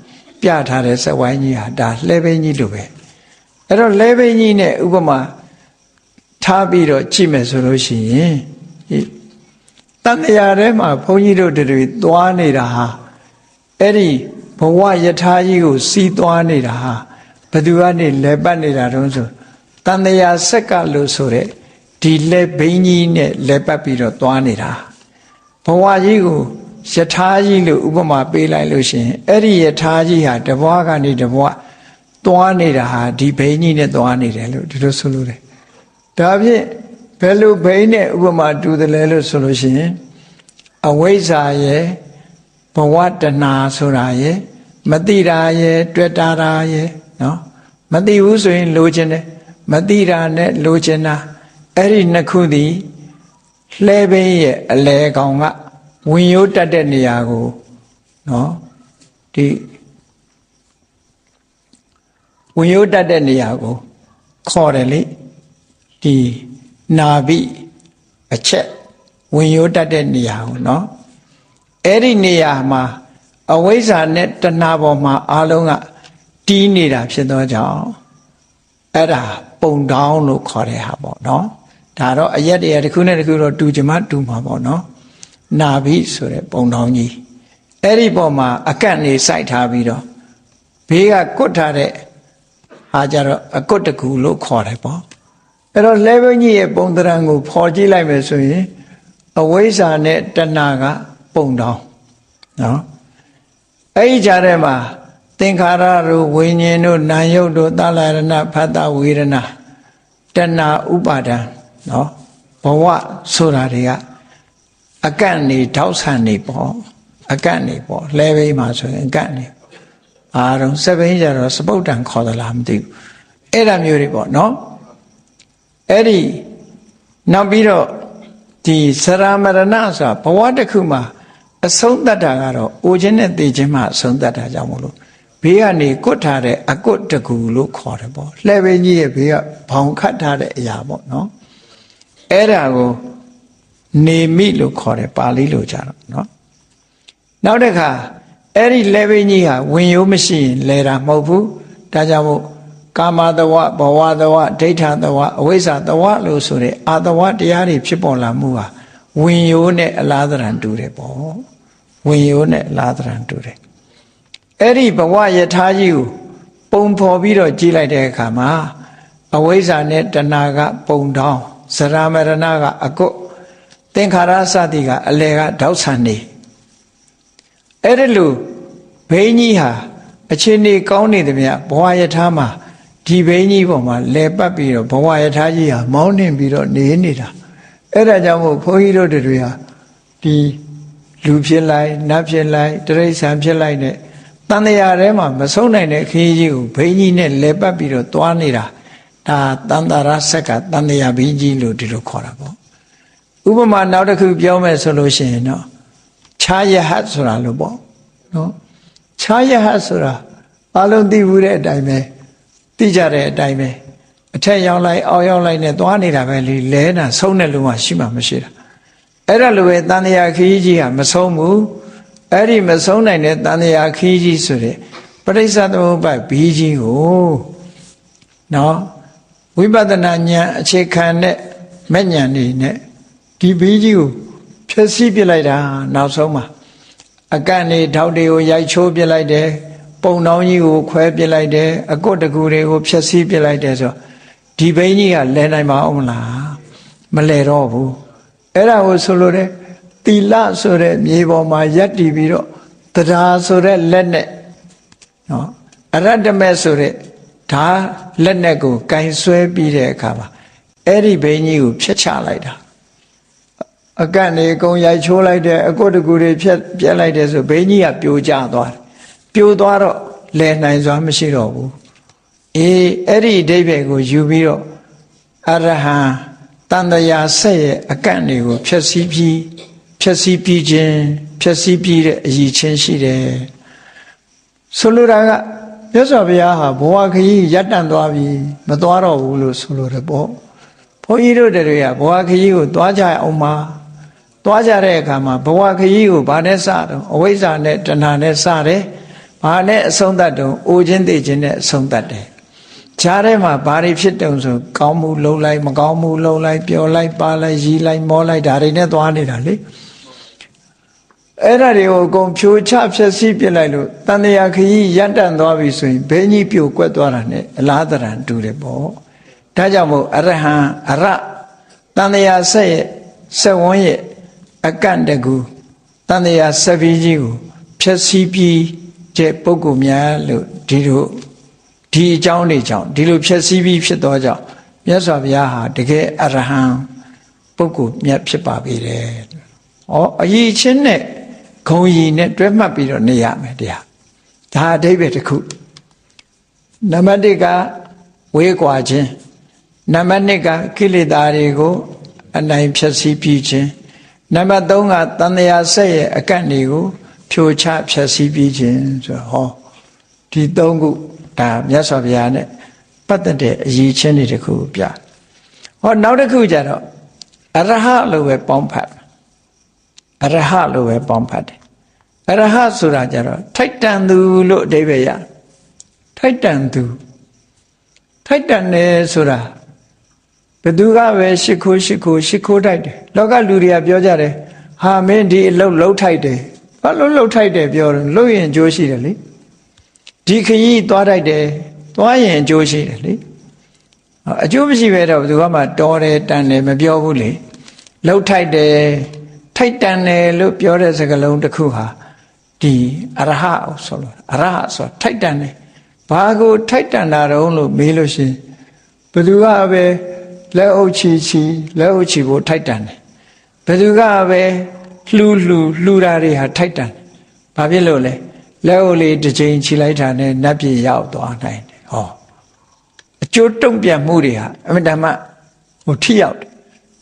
ပြထားတဲ့စက်ဝိုင်းကြီးဟာဒါလှဲပင်ကြီးလိုပဲအဲ့တော့လှဲပင်ကြီးနဲ့ဥပမာထားပြီးတော့ကြည့်မယ်ဆိုလို့ရှိရင်တန်တရားထဲမှာဘုန်းကြီးတို့တွေသွားနေတာဟာအဲ့ဒီဘဝယထာကြီးကိုစီးသွားနေတာဟာဘယ်သူကနေလဲပတ်နေတာတုံးဆိုတန်တရားဆက်ကလို့ဆိုတဲ့ဒီလက်ဘိန်းကြီးနဲ့လဲပတ်ပြီးတော့သွားနေတာဘဝကြီးကိုယထာကြီးလို့ဥပမာပေးလိုက်လို့ရှိရင်အဲ့ဒီယထာကြီးဟာတဘွားကနေတဘွားသွားနေတာဟာဒီဘိန်းကြီးနဲ့သွားနေတယ်လို့ဒီလိုဆိုလို့တယ်ဒါဖြင့်ဘယ်လိုဘိန်းနဲ့ဥပမာတူတယ်လဲလို့ဆိုလို့ရှိရင်အဝိဇ္ဇာရဲ့ဘဝတဏှာဆိုတာရဲ့မတိတာရဲ့တွေ့တာရဲ့နော်မတိဘူးဆိုရင်လိုချင်တယ်မတိတာနဲ့လိုချင်တာအဲ့ဒီနှစ်ခုသည်လှဲပင်းရဲ့အလဲကောင်ကဝင်ရိုးတက်တဲ့နေရာကိုနော်ဒီဝင်ရိုးတက်တဲ့နေရာကိုခေါ်တယ်လေဒီနာဘိအချက်ဝင်ရိုးတက်တဲ့နေရာကိုနော်အဲ့ဒီနေရာမှာအဝိဇ္ဇာနဲ့တဏှာပေါ်မှာအလုံးကတီးနေတာဖြစ်သောကြောင့်အဲ့ဒါပုံတောင်းလို့ခေါ်တဲ့ဟာပေါ့နော်ဒါတော့အရက်တရားတစ်ခုနဲ့တစ်ခုတော့တူကြမှာတူမှာပေါ့နော်နာဘိဆိုတဲ့ပုံတောင်းကြီးအဲ့ဒီပေါ်မှာအကန့်နေစိုက်ထားပြီးတော့ဘေးကကွတ်ထားတဲ့ဟာကြတော့အကွတ်တကူလို့ခေါ်တယ်ပေါ့အဲ့တော့လဲဘုန်းကြီးရဲ့ပုံသဏ္ဍာန်ကိုဖော်ကြည့်လိုက်မယ်ဆိုရင်အဝိဇ္ဇာနဲ့တဏှာကပုံတောင်းနော်အဲ့ဒီကြားထဲမှာသင်္ခါရတို့ဝိညာဉ်တို့နာယုတ်တို့သလရဏဖတ်တဝေဒနာတဏှာဥပါဒံနော်ဘဝဆိုတာတွေကအကန့်နေထောက်ဆံနေပေါ့အကန့်နေပေါ့လဲဘိန်းမှာဆိုရင်အကန့်နေအားလုံးစပိန်ကြတော့စပုတ်တန်ခေါ်သလားမသိဘူးအဲ့ဒါမျိုးတွေပေါ့နော်အဲ့ဒီနောက်ပြီးတော့ဒီစရမရဏဆိုတာဘဝတစ်ခုမှာအဆုံးသတ်တာကတော့အိုခြင်းနဲ့သိခြင်းမှအဆုံးသတ်တာကြောင့်မလို့ဘေးကနေကွတ်ထားတဲ့အကွတ်တကူလို့ခေါ်တယ်ပေါ့လှဲပင်ကြီးရဲ့ဘေးကဘောင်ခတ်ထားတဲ့အရာပေါ့နော်အဲ့ဒါကိုနေမိလို့ခေါ်တယ်ပါဠိလိုကြတော့နော်နောက်တစ်ခါအဲ့ဒီလှဲပင်ကြီးဟာဝင်ရိုးမရှိရင်လဲတာမဟုတ်ဘူးဒါကြောင့်မို့ကာမတဝဘဝတဝဒိဋ္ဌတဝအဝိဇ္ဇာတဝလို့ဆိုတဲ့အာတဝတရားတွေဖြစ်ပေါ်လာမှုဟာဝင်ရိုးနဲ့အလားတရံတူတယ်ပေါ့ဝင်ရိုးနဲ့အလားတရံတူတယ်အဲ့ဒီဘဝယထာကြီးကိုပုံဖော်ပြီးတော့ကြည့်လိုက်တဲ့အခါမှာအဝိဇ္ဇာနဲ့တဏှာကပုံတောင်းဇရာမရဏကအကွတ်သင်္ခါရစသည်ကအလယ်ကတောက်ဆံနေအဲ့ဒီလိုဘိန်းကြီးဟာအချင်းနေကောင်းနေသမျှဘဝယထာမှာဒီဘိန်းကြီးပေါ်မှာလဲပတ်ပြီးတော့ဘဝယထာကြီးဟာမောင်းနှင်ပြီးတော့နေနေတာအဲ့ဒါကြောင့်မို့ဘုန်းကြီးတို့တွေဟာဒီလူဖြစ်လိုက်နတ်ဖြစ်လိုက်တိရစ္ဆာန်ဖြစ်လိုက်နဲ့တန်တရားထဲမှာမဆုံးနိုင်တဲ့ခရီးကြီးကိုဘိန်းကြီးနဲ့လဲပတ်ပြီးတော့သွားနေတာဒါတန်တရာဆက်ကတန်တရားဘိန်းကြီးလို့ဒီလိုခေါ်တာပေါ့ဥပမာနောက်တစ်ခုပြောမယ်ဆိုလို့ရှိရင်တော့ခြားယဟတ်ဆိုတာလို့ပေါ့နော်ခြားယဟတ်ဆိုတာအလုံးသိဘူးတဲ့အတိုင်းပဲသိကြတဲ့အတိုင်းပဲအထက်ရောက်လိုက်အောက်ရောက်လိုက်နဲ့သွားနေတာပဲလေလဲတာဆုံးတဲ့လူမှရှိမှမရှိတာအဲ့ဒါလိုပဲတန်တရားခရီးကြီးကမဆုံးဘူးအဲ့ဒီမဆုံးနိုင်တဲ့တန်တရားခရီးကြီးဆိုတဲ့ပရိစ္ဆသမုပ္ပါဒ်ဘီးကြီးကိုနော်ဝိပဿနာဉာဏ်အခြေခံတဲ့မဲ့ဉာဏ်နေနဲ့ဒီဘီးကြီးကိုဖြည့်ဆည်းပြလိုက်တာနောက်ဆုံးမှာအကန့်နေထောက်တွေကိုရိုက်ချိုးပြလိုက်တယ်ပုံနှောင်းကြီးကိုခွဲပြလိုက်တယ်အကွတ်တကူတွေကိုဖြည့်ဆည်းပြလိုက်တယ်ဆိုဒီဘိန်းကြီးကလဲနိုင်ပါအောင်မလားမလဲတော့ဘူးအဲ့ဒါကိုဆိုလို့တဲ့သီလဆိုတဲ့မြေပေါ်မှာရပ်တည်ပြီးတော့တရားဆိုတဲ့လက်နဲ့နော်အရတ္တမေဆိုတဲ့ဓာလက်နဲ့ကိုကင်ဆွဲပြီးတဲ့အခါမှာအဲ့ဒီဘိန်းကြီးကိုဖျက်ချလိုက်တာ အကန့်နေကုံရိုက်ချိုးလိုက်တဲ့အကွတ်တကူတွေပြက်လိုက်တဲ့ဆိုဘိန်းကြီးကပြိုကျသွားတယ်ပြိုသွားတော့လဲနိုင်စွာမရှိတော့ဘူးအေးအဲ့ဒီအဓိပ္ပာယ်ကိုယူပြီးတော့အရဟံတန်တရာဆက်ရဲ့အကန့်တွေကိုဖြည့်ဆည်းပြီးခြင်းဖြည့်ဆည်းပြီးတဲ့အရည်ချင်းရှိတယ်ဆိုလိုတာကမြတ်စွာဘုရားဟာဘဝခရီးရပ်တန့်သွားပြီမသွားတော့ဘူးလို့ဆိုလိုတယ်ပေါ့ဘုန်းကြီးတို့တွေကဘဝခရီးကိုသွားကြအောင်ပါသွားကြတဲ့အခါမှာဘဝခရီးကိုဘာနဲ့စတော့အဝိဇ္ဇာနဲ့တဏှာနဲ့စတယ်ဘာနဲ့အဆုံးသတ်တော့အိုခြင်းသိခြင်းနဲ့အဆုံးသတ်တယ်ခြားထဲမှာဘာတွေဖြစ်တုံဆိုကောင်းမှုလုံးလိုက်မကောင်းမှုလုံးလိုက်ပျော်လိုက်ပါလိုက်ရီလိုက်မောလိုက်ဒါတွေနဲ့သွားနေတာလေအဲ့ဒါတွေကိုအကုန်ဖြိုချဖျက်ဆီးပြလိုက်လို့တန်တရားခရီးရပ်တန့်သွားပြီဆိုရင်ဘိန်းကြီးပြိုကွက်သွားတာနဲ့အလားတရံတူတယ်ပေါ့ဒါကြောင့်မို့အရဟံအရတန်တရားဆက်ရဲ့ဆက်ဝန်းရဲ့အကန့်တကူတန်တရားဆက်ပြီးကြီးကိုဖျက်ဆီးပြီးတဲ့ပုဂ္ဂိုလ်များလို့ဒီအကြောင်းတွေကြောင့်ဒီလိုဖျက်ဆီးပြီးဖြစ်သောကြောင့်မြတ်စွာဘုရားဟာတကယ်အရဟံပုဂ္ဂိုလ်မြတ်ဖြစ်ပါပေတယ်။ဩအရေးချင်းနဲ့ဂုံရီနဲ့တွဲမှတ်ပြီးတော့နေရမယ်တရား။ဒါအဓိပ္ပာယ်တစ်ခု။နံပါတ်1ကဝေးကွာခြင်းနံပါတ်2ကကိလေသာတွေကိုအနိုင်ဖျက်ဆီးပြီးခြင်းနံပါတ်3ကတန်တရားဆက်ရဲ့အကန့်တွေကိုဖြိုချဖျက်ဆီးပြီးခြင်းဆိုဟောဒီ3ခုဒါမြတ်စွာဘုရားနဲ့ပတ်သက်တဲ့အရေးချင်းတွေတခုပြဟောနောက်တစ်ခုကျတော့အရဟလို့ပဲပေါင်းဖတ်အရဟလို့ပဲပေါင်းဖတ်တယ်အရဟဆိုတာကျတော့ထိုက်တန်သူလို့အဓိပ္ပာယ်ရထိုက်တန်သူထိုက်တန်တယ်ဆိုတာဘယ်သူကပဲရှ िख ိုးထိုက်တယ်လောကလူတွေကပြောကြတယ်ဟာမင်းဒီအလုပ်လှုပ်ထိုက်တယ်ဘာလို့လှုပ်ထိုက်တယ်ပြောတယ်လှုပ်ရင်အကျိုးရှိတယ်လေဒီခရီးသွားထိုက်တယ်သွားရင်အကျိုးရှိတယ်လေအကျိုးမရှိပဲတော့ဘယ်သူမှတော်တယ်တန်တယ်မပြောဘူးလေလှုပ်ထိုက်တယ်ထိုက်တန်တယ်လို့ပြောတဲ့စကားလုံးတစ်ခုဟာဒီအရဟဆိုလို့အရဟဆိုထိုက်တန်တယ်ဘာကိုထိုက်တန်တာတုံးလို့မေးလို့ရှိရင်ဘယ်သူကပဲလက်အုပ်ချီဖို့ထိုက်တန်တယ်ဘယ်သူကပဲလှူတာတွေဟာထိုက်တန်တယ်ဘာဖြစ်လို့လဲလက်အုပ်လေးတစ်ချိန်ချီလိုက်တာနဲ့နတ်ပြည်ရောက်သွားနိုင်တယ်ဟောအကျိုးတုံ့ပြန်မှုတွေဟာအမှန်တမ်းထိရောက်တယ်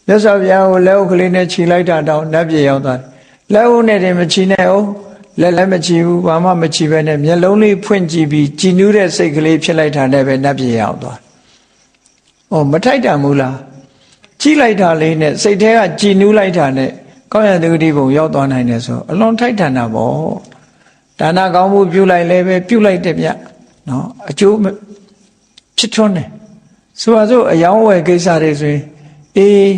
မြတ်စွာဘုရားကိုလက်အုပ်ကလေးနဲ့ချီလိုက်တာတောင်နတ်ပြည်ရောက်သွားတယ်လက်အုပ်နဲ့တင်မချီနဲ့အောင်လက်လည်းမချီဘူးဘာမှမချီပဲနဲ့မျက်လုံးလေးဖွင့်ကြည့်ပြီးကြည်နူးတဲ့စိတ်ကလေးဖြစ်လိုက်တာနဲ့ပဲနတ်ပြည်ရောက်သွားမထိုက်တန်ဘူးလားကြည့်လိုက်တာလေးနဲ့စိတ်ထဲကကြည်နူးလိုက်တာနဲ့ကောင်းရသူတိဘုံရောက်သွားနိုင်တယ်ဆိုအလွန်ထိုက်တန်တာပေါ့ဒါနကောင်းမှုပြုလိုက်လဲပဲပြုလိုက်တယ်ဗျနော်အကျိုးဖြစ်ထွန်းတယ်ဆိုပါစို့အယောင်းဝယ်ကိစ္စတွေဆိုရင်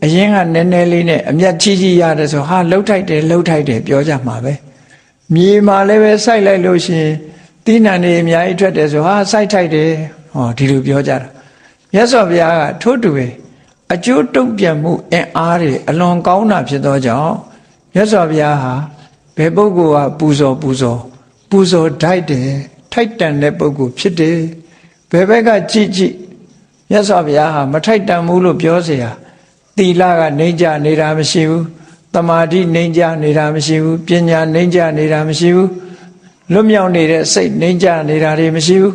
အရင်ကနည်းနည်းလေးနဲ့အမျက်ကြီးရတယ်ဆိုဟာလှုပ်ထိုက်တယ်ပြောကြမှာပဲမြေမှာလည်းပဲစိုက်လိုက်လို့ရှိရင်သီးနှံတွေအများကြီးထွက်တယ်ဆိုဟာစိုက်ထိုက်တယ်ဟောဒီလိုပြောကြတာမြတ်စွာဘုရားကထို့တူပဲအကျိုးတုံ့ပြန်မှုအင်အားတွေအလွန်ကောင်းတာဖြစ်သောကြောင့်မြတ်စွာဘုရားဟာဘယ်ပုဂ္ဂိုလ်ကပူဇော်ထိုက်တယ်ထိုက်တန်တဲ့ပုဂ္ဂိုလ်ဖြစ်တယ်ဘယ်ဘက်ကကြည့်မြတ်စွာဘုရားဟာမထိုက်တန်ဘူးလို့ပြောเสียသီလကနေကြနေတာမရှိဘူးတမာတိနေကြနေတာမရှိဘူးပညာနေကြနေတာမရှိဘူးလွတ်မြောက်နေတဲ့စိတ်နေကြနေတာတွေမရှိဘူး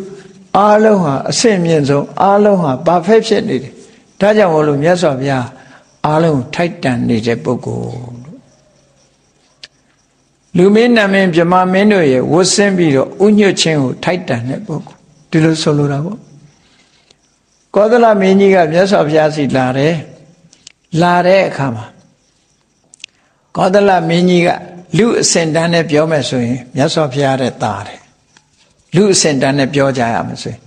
အားလုံးဟာအဆင့်မြင့်ဆုံးအားလုံးဟာဘာဖက်ဖြစ်နေတယ်ဒါကြောင့်မို့လို့မြတ်စွာဘုရားအားလုံးထိုက်တန်နေတဲ့ပုဂ္ဂိုလ်လူမင်းနာမင်းဗြဟ္မာမင်းတို့ရဲ့ဝတ်ဆင်းပြီးတော့ဥညွတ်ခြင်းကိုထိုက်တန်တဲ့ပုဂ္ဂိုလ်ဒီလိုဆိုလိုတာပေါ့ကောသလမင်းကြီးကမြတ်စွာဘုရားစီလာတဲ့အခါမှာကောသလမင်းကြီးကလူအစင်တန်းနဲ့ပြောမယ်ဆိုရင်မြတ်စွာဘုရားတဲ့တာတယ်လူအစင်တန်းနဲ့ပြောကြရမယ်ဆိုရင်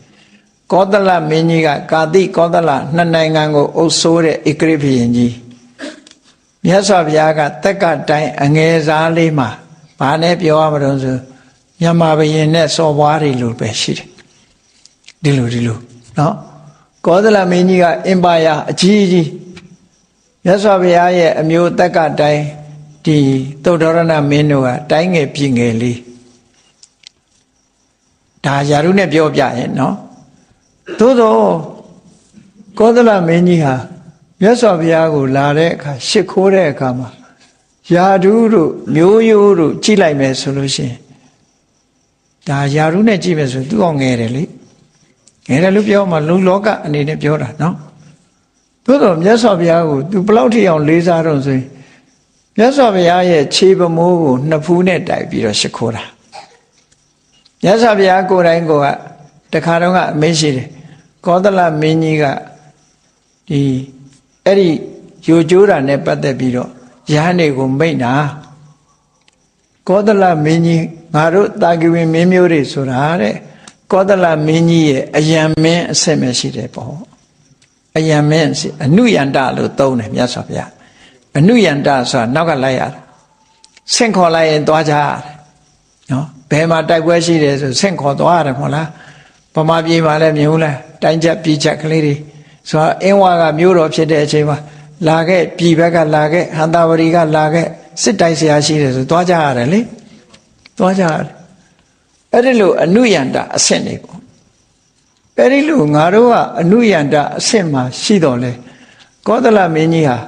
ကောသလမင်းကြီးကကာတိကောသလနှစ်နိုင်ငံကိုအုပ်စိုးတဲ့ဧကရိဘုရင်ကြီးမြတ်စွာဘုရားကတက်ကတိုင်းအငယ်စားလေးမှာဘာနဲ့ပြောရမလို့ဆိုမြန်မာဘုရင်နဲ့စော်ဘွားတွေလို့ပဲရှိတယ်ဒီလိုနော်ကောသလမင်းကြီးကအင်ပါယာအကြီးမြတ်စွာဘုရားရဲ့အမျိုးတက်ကတိုင်းဒီသုဒ္ဓရဏမင်းတို့ကတိုင်းငယ်ပြည်ငယ်လေးဒါယာရုနဲ့ပြောပြရင်နော်သို့တော့ကောသလမင်းကြီးဟာ မြတ်စွာဘုရားကိုလာတဲ့အခါရှ िख ိုးတဲ့အခါမှာယာဓုတို့မျိုးရိုးတို့ကြည့်လိုက်မယ်ဆိုလို့ရှိရင်ဒါယာဓုနဲ့ကြည့်မယ်ဆိုသူ့အောင်ငယ်တယ်လေငယ်တယ်လို့ပြောမှလူလောကအနေနဲ့ပြောတာနော်သို့တော့မြတ်စွာဘုရားကိုသူဘလောက်ထိအောင်လေးစားတော့ဆိုရင်မြတ်စွာဘုရားရဲ့ခြေပမိုးကိုနှစ်ဖူးနဲ့တိုက်ပြီးတော့ရှ िख ိုးတာမြတ်စွာဘုရားကိုယ်တိုင်ကတခါတော့ကအမေးရှိတယ်ကောသလမင်းကြီးကဒီအဲ့ဒီယိုကျိုးတာနဲ့ပတ်သက်ပြီးတော့ယဟန်တွေကိုမိန့်တာကောသလမင်းကြီးငါတို့တာဂိဝေမင်းမျိုးတွေဆိုတာတဲ့ကောသလမင်းကြီးရဲ့အယံမင်းအဆက်မရှိတယ်ပေါ့အယံမင်းအနုယန္တလို့သုံးတယ်မြတ်စွာဘုရားအနုယန္တဆိုတာနောက်ကလိုက်ရတာဆင့်ခေါ်လိုက်ရင်သွားကြရတယ်နော်ဘယ်မှာတိုက်ပွဲရှိတယ်ဆိုဆင့်ခေါ်သွားရတယ်မဟုတ်လားဗမာပြည်မှာလည်းမြင်ဘူးလားတိုင်းချက်ပြည်ချက်ကလေးတွေဆိုတော့အင်းဝါကမျိုးတော်ဖြစ်တဲ့အချိန်မှာလာခဲ့ပြည်ဘက်ကလာခဲ့ဟန္တာဝရီကလာခဲ့စစ်တိုက်ဆရာရှိတယ်ဆိုသွားကြရတယ်လေသွားကြရတယ်အဲ့ဒီလိုအနုယန္တအဆင့်တွေပေါ့အဲ့ဒီလိုငါတို့ကအနုယန္တအဆင့်မှာရှိတော်လဲကောသလမင်းကြီးဟာ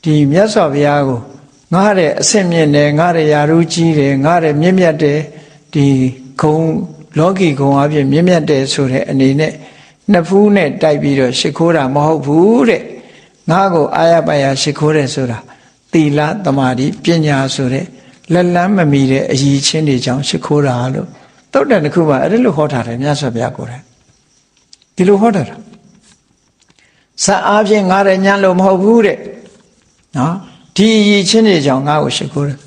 ဒီမြတ်စွာဘုရားကိုငါတဲ့အဆင့်မြင့်တယ်ငါတဲ့ယာရုကြီးတယ်ငါတဲ့မြင့်မြတ်တယ်ဒီဂုံလောကီဂုံအပြင်မြင့်မြတ်တယ်ဆိုတဲ့အနေနဲ့နှစ်ဖူးနဲ့တိုက်ပြီးတော့ရှ िख ိုးတာမဟုတ်ဘူးတဲ့ငါကိုအာရပါရရှ िख ိုးတယ်ဆိုတာသီလသမာဓိပညာဆိုတဲ့လက်လန်းမမီတဲ့အရည်ချင်းတွေကြောင့်ရှ िख ိုးတာလို့သုတ်တန်တစ်ခုမှအဲ့လိုဟောထားတယ်မြတ်စွာဘုရားကိုယ်တိုင်ဒီလိုဟောတာဇာအားဖြင့်ငါတဲ့ညံလို့မဟုတ်ဘူးတဲ့နော်ဒီအရည်ချင်းတွေကြောင့်ငါ့ကိုရှ िख ိုးတယ်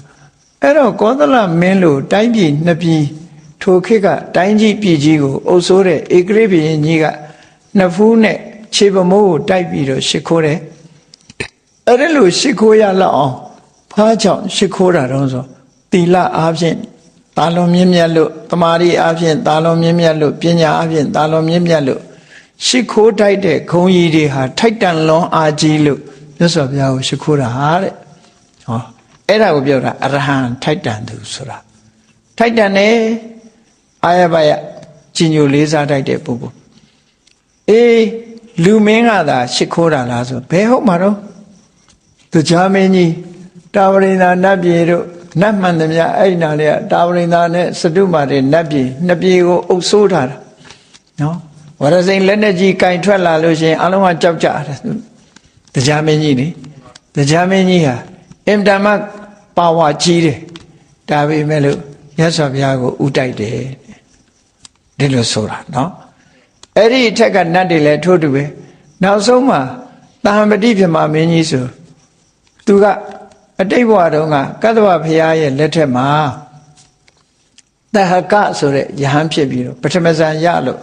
အဲ့တော့ကောသလမင်းလို့တိုင်းပြည်နှစ်ပြည်ထိုခေတ်ကတိုင်းကြီးပြည်ကြီးကိုအုပ်စိုးတဲ့ဧကရေဘုရင်ကြီးကနှစ်ဖူးနဲ့ခြေပမိုးကိုတိုက်ပြီးတော့ရှ िख ိုးတယ်အဲ့ဒီလိုရှ िख ိုးရလောက်အောင်ဖားချောင်းရှ िख ိုးတာတော့ဆိုသီလအားဖြင့်တာလွန်မြင့်မြတ်လို့တမာရီအားဖြင့်တာလွန်မြင့်မြတ်လို့ပညာအားဖြင့်တာလွန်မြင့်မြတ်လို့ရှ िख ိုးတိုက်တဲ့ဂုံကြီးတွေဟာထိုက်တန်လွန်အားကြီးလို့မြတ်စွာဘုရားကိုရှ िख ိုးတာဟာတဲ့ဟောအဲ့ဒါကိုပြောတာအရဟံထိုက်တန်သူဆိုတာထိုက်တန်တယ်အာရပါယကြီးညိုလေးစားတိုက်တဲ့ပုဂ္ဂိုလ်အေးလူမင်းကသာရှ िख ိုးတာလားဆိုဘယ်ဟုတ်မှာတော့တရားမင်းကြီးတာဝရိန္ဒာနတ်ပြည်တို့နတ်မှန်သမျှအဲ့နာလေးကတာဝရိန္ဒာနဲ့စတုမာတွေနတ်ပြည်နှစ်ပြည်ကိုအုပ်စိုးထားတာနော်ဝရစိန်လက်နဲ့ကြီးကင်ထွက်လာလို့ရှိရင်အလုံးကကြောက်ကြတယ်တရားမင်းကြီးလေတရားမင်းကြီးဟာအင်တမပါဝါကြီးတယ်ဒါပေမဲ့လို့မြတ်စွာဘုရားကိုဥတိုက်တယ်ဒီလိုဆိုတာနော်အဲ့ဒီအထက်ကနတ်တွေလည်းထို့တူပဲနောက်ဆုံးမှာတဟံပတိပြမမင်းကြီးဆိုသူကအတိတ်ဘဝတုန်းကကတ္တဝဘုရားရဲ့လက်ထက်မှာတဟကဆိုတဲ့ယဟန်ဖြစ်ပြီးတော့ပထမဇန်ရလို့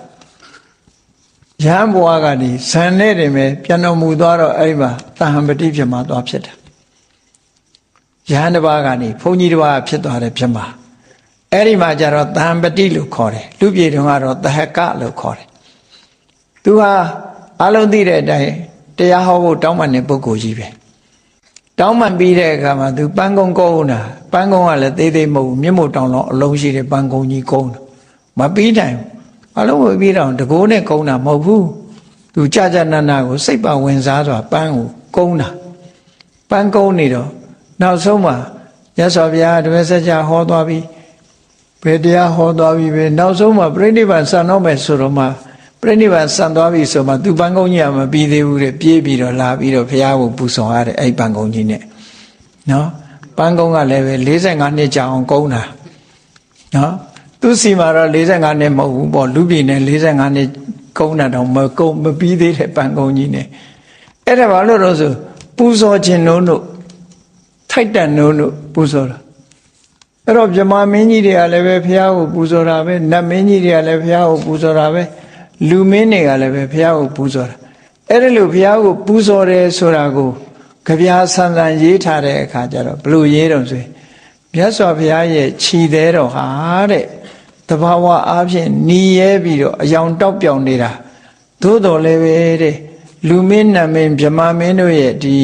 ယဟန်ဘဝကနေဇန်နဲ့တင်ပဲပြန်တော်မူသွားတော့အဲ့ဒီမှာတဟံပတိပြမသွားဖြစ်တယ်ယဟန်တစ်ပါးကနေဘုန်းကြီးတစ်ပါးဖြစ်သွားတယ်ပြမအဲ့ဒီမှာကျတော့တဟံပတိလို့ခေါ်တယ်လူပြေတုန်းကတော့တဟကလို့ခေါ်တယ်သူဟာအလုံးသိတဲ့အတိုင်းတရားဟောဖို့တောင်းပန်တဲ့ပုဂ္ဂိုလ်ကြီးပဲတောင်းပန်ပြီးတဲ့အခါမှာသူပန်းကုန်းကုန်းတာပန်းကုန်းကလည်းသေးသေးမဟုတ်ဘူးမြင့်မို့တောင်တော့အလုံးရှိတဲ့ပန်းကုန်းကြီးကုန်းတာမပြီးနိုင်ဘူးအလုံးမပြီးတော့တကိုးနဲ့ကုန်းတာမဟုတ်ဘူးသူကြကြနနကိုစိတ်ပါဝင်စားစွာပန်းကိုကုန်းတာပန်းကုန်းနေတော့နောက်ဆုံးမှာမြတ်စွာဘုရားတပည့်ဆက်ကြဟောသွားပြီးဘယ်တရားဟောသွားပြီးပဲနောက်ဆုံးမှာပြိဋိဘံဆံတော့မယ်ဆိုတော့မှပြိဋိဘံဆံသွားပြီဆိုမှသူပန်းကုန်းကြီးကမပြီးသေးဘူးတဲ့ပြေးပြီးတော့လာပြီးတော့ဘုရားကိုပူဇော်ရတယ်အဲ့ပန်းကုန်းကြီးနဲ့နော်ပန်းကုန်းကလည်းပဲ45နှစ်ကြာအောင်ကုန်းတာနော်သူစီမှာတော့45နှစ်မဟုတ်ဘူးပေါ့လူပြည်နဲ့45နှစ်ကုန်းတာတော့မပြီးသေးတဲ့ပန်းကုန်းကြီးနဲ့အဲ့ဒါဘာလို့တော့ဆိုပူဇော်ခြင်းတို့ထိုက်တန်တို့ပူဇော်တာအဲ့တော့ဗြဟ္မာမင်းကြီးတွေကလည်းပဲဘုရားကိုပူဇော်တာပဲနတ်မင်းကြီးတွေကလည်းဘုရားကိုပူဇော်တာပဲလူမင်းတွေကလည်းပဲဘုရားကိုပူဇော်တာအဲ့ဒါလို့ဘုရားကိုပူဇော်တယ်ဆိုတာကိုကြပြာဆန်ဆန်ရေးထားတဲ့အခါကျတော့ဘလို့ရေးတော့ဆိုရင်မြတ်စွာဘုရားရဲ့ခြိသေးတော်ဟာတဲ့တဘာဝအားဖြင့်နီးရဲပြီးတော့အယောင်တောက်ပြောင်နေတာသို့တော်လည်းပဲတဲ့လူမင်းနတ်မင်းဗြဟ္မာမင်းတို့ရဲ့ဒီ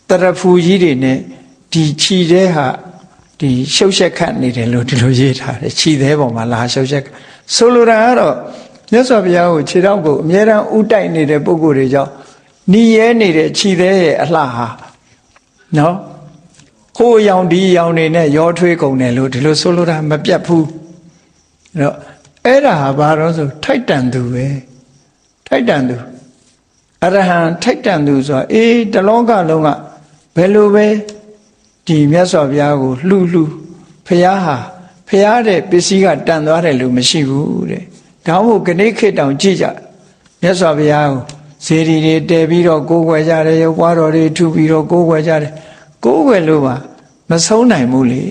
တရဖူကြီးတွေနဲ့ဒီခြိသေးဟာဒီရှုပ်ရှက်ခတ်နေတယ်လို့ဒီလိုရေးထားတယ်ခြိသေးပေါ်မှာလာရှုပ်ရှက်ဆိုလိုတာကတော့မြတ်စွာဘုရားကိုခြေထောက်ကိုအမြဲတမ်းဥတိုက်နေတဲ့ပုဂ္ဂိုလ်တွေကြောင့် နီးရဲနေတဲ့ခြိသေးရဲ့အလှဟာနော်ဟိုရောင်ဒီရောင်နေနဲ့ရောထွေးကုန်တယ်လို့ဒီလိုဆိုလိုတာမပြတ်ဘူးအဲ့တော့အဲ့ဒါဟာဘာလို့ဆိုထိုက်တန်သူပဲထိုက်တန်သူအရဟံထိုက်တန်သူဆိုတာတလောကလုံးကဘယ်လိုပဲဒီမြတ်စွာဘုရားကိုလှူဘုရားဟာဘုရားတဲ့ပစ္စည်းကတန်သွားတယ်လို့မရှိဘူးတဲ့ဒါမှမဟုတ်ခဏခေတ်တောင်ကြည့်ကြမြတ်စွာဘုရားကိုဇေဒီတွေတည်ပြီးတော့ကိုးကွယ်ကြတယ်ရုပ်ပွားတော်တွေထူပြီးတော့ကိုးကွယ်ကြတယ်ကိုးကွယ်လို့ပါမဆုံးနိုင်ဘူးလေ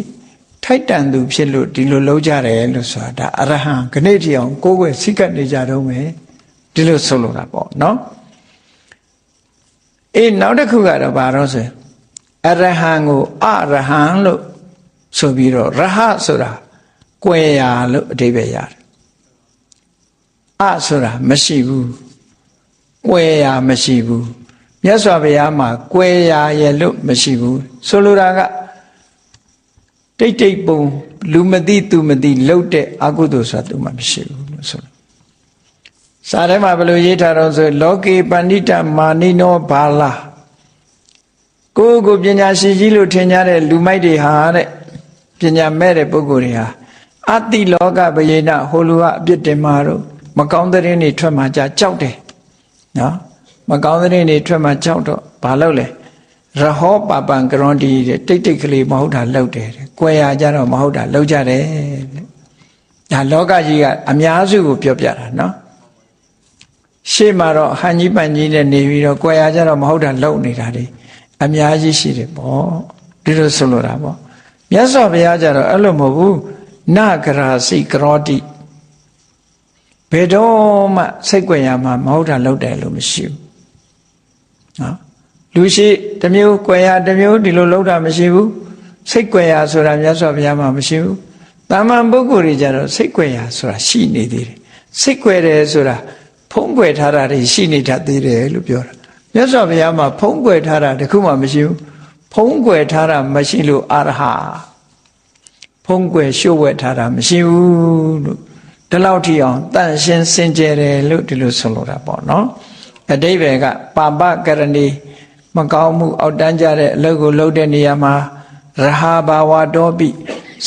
ထိုက်တန်သူဖြစ်လို့ဒီလိုလုပ်ကြတယ်လို့ဆိုတာဒါအရဟံခဏတိအောင်ကိုးကွယ်စိတ်ကပ်နေကြတော့မယ်ဒီလိုဆိုလိုတာပေါ့နော်နောက်တစ်ခုကတော့ဘာလို့ဆိုအရဟံကိုအရဟံလို့ဆိုပြီးတော့ရဟဆိုတာကွယ်ရာလို့အဓိပ္ပာယ်ရတယ်ဆိုတာမရှိဘူးကွယ်ရာမရှိဘူးမြတ်စွာဘုရားမှာကွယ်ရာရဲ့လို့မရှိဘူးဆိုလိုတာကတိတ်တိတ်ပုံလူမသိသူမသိလှုပ်တဲ့အကုသိုလ်ဆိုတာသူမှမရှိဘူးလို့ဆိုလို့စာထဲမှာဘယ်လိုရေးထားတော့ဆိုလောကေပဏိတမာနိနောဘာလာကိုပညာရှိကြီးလို့ထင်ကြတဲ့လူမိုက်တွေဟာတဲ့ပညာမဲ့တဲ့ပုဂ္ဂိုလ်တွေဟာအတိလောကဘယေနဟိုလူကအပြစ်တင်မှာတော့မကောင်းတဲ့ရင်တွေထွက်မှကြောက်တယ်နော်မကောင်းတဲ့ရင်တွေထွက်မှကြောက်တော့ဘာလုပ်လဲရဟောပပံကရွန်တီတဲ့တိတ်တိတ်ကလေးမဟုတ်တာလုပ်တယ်တဲ့ကွယ်ရကြတော့မဟုတ်တာလုပ်ကြတယ်တဲ့ဒါလောကကြီးကအများစုကိုပြောပြတာနော်ရှေ့မှာတော့ဟန်ကြီးပန်ကြီးနဲ့နေပြီးတော့ကွယ်ရကြတော့မဟုတ်တာလုပ်နေတာတွေအများကြီးရှိတယ်ပေါ့ဒီလိုဆိုလိုတာပေါ့မြတ်စွာဘုရားကြတော့အဲ့လိုမဟုတ်ဘူးနဂရာစိကရောတိဘယ်တော့မှစိတ်ကြွယ်ရမှာမဟုတ်တာလုပ်တယ်လို့မရှိဘူးနော်လူရှိတစ်မျိုးကြွယ်ရတစ်မျိုးဒီလိုလုပ်တာမရှိဘူးစိတ်ကြွယ်ရဆိုတာမြတ်စွာဘုရားမှာမရှိဘူးတာမန်ပုဂ္ဂိုလ်တွေကြတော့စိတ်ကြွယ်ရဆိုတာရှိနေသေးတယ်စိတ်ကြွယ်တယ်ဆိုတာဖုံးကွယ်ထားတာတွေရှိနေတတ်သေးတယ်လို့ပြောတာမြတ်စွာဘုရားမှာဖုံးကွယ်ထားတာတခုမှမရှိဘူးဖုံးကွယ်ထားတာမရှိလို့အရဟဖုံးကွယ်ရှုပ်ဝဲထားတာမရှိဘူးလို့ဒီလောက်ထိအောင်တန်ရှင်းစင်ကြယ်တယ်လို့ဒီလိုဆိုလိုတာပေါ့နော်အတိပ္ပယ်ကပါပကရဏီမကောင်းမှုအောက်တန်းကြတဲ့အလုပ်ကိုလုပ်တဲ့နေရာမှာရဟဘာဝတောပိ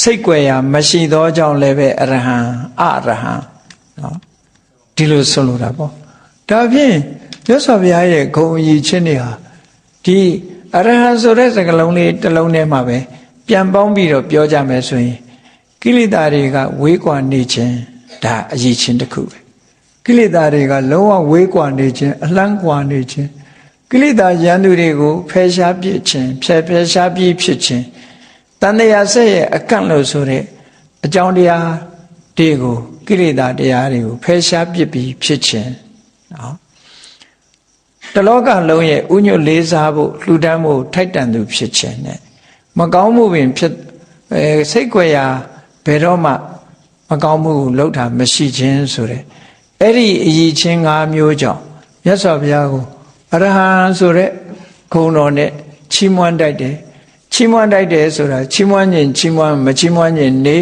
စိတ်ကြွယ်ရာမရှိသောကြောင့်လည်းပဲအရဟံအရဟံနော်ဒီလိုဆိုလိုတာပေါ့ဒါဖြင့်မြတ်စွာဘုရားရဲ့ဂုဏ်အကြီးချင်းတွေဟာဒီအရဟံဆိုတဲ့စကားလုံးလေးတစ်လုံးထဲမှာပဲပြန်ပေါင်းပြီးတော့ပြောကြမယ်ဆိုရင်ကိလေသာတွေကဝေးကွာနေခြင်းဒါအရေးချင်းတစ်ခုပဲကိလေသာတွေကလုံးဝဝေးကွာနေခြင်းအလှမ်းကွာနေခြင်းကိလေသာရန်သူတွေကိုဖယ်ရှားပြစ်ခြင်းဖယ်ရှားပြစ်ဖြစ်ခြင်းတဏှာဆက်ရဲ့အကန့်လို့ဆိုတဲ့အကြောင်းတရားတွေကိုကိလေသာတရားတွေကိုဖယ်ရှားပြစ်ပြီးဖြစ်ခြင်းနော်တလောကလုံးရဲ့ဥညွတ်လေးစားဖို့လှူဒန်းဖို့ထိုက်တန်သူဖြစ်ခြင်းနဲ့မကောင်းမှုပင်ဖြစ်စိတ်ကြွယ်ရာဘယ်တော့မှမကောင်းမှုကိုလှုပ်တာမရှိခြင်းဆိုတဲ့အဲ့ဒီအရေးချင်း၅မျိုးကြောင့်မြတ်စွာဘုရားကိုအရဟံဆိုတဲ့ဂုဏ်တော်နဲ့ချီးမွမ်းတိုက်တယ်ချီးမွမ်းတိုက်တယ်ဆိုတာချီးမွမ်းခြင်းချီးမွမ်းမချီးမွမ်းခြင်းနေ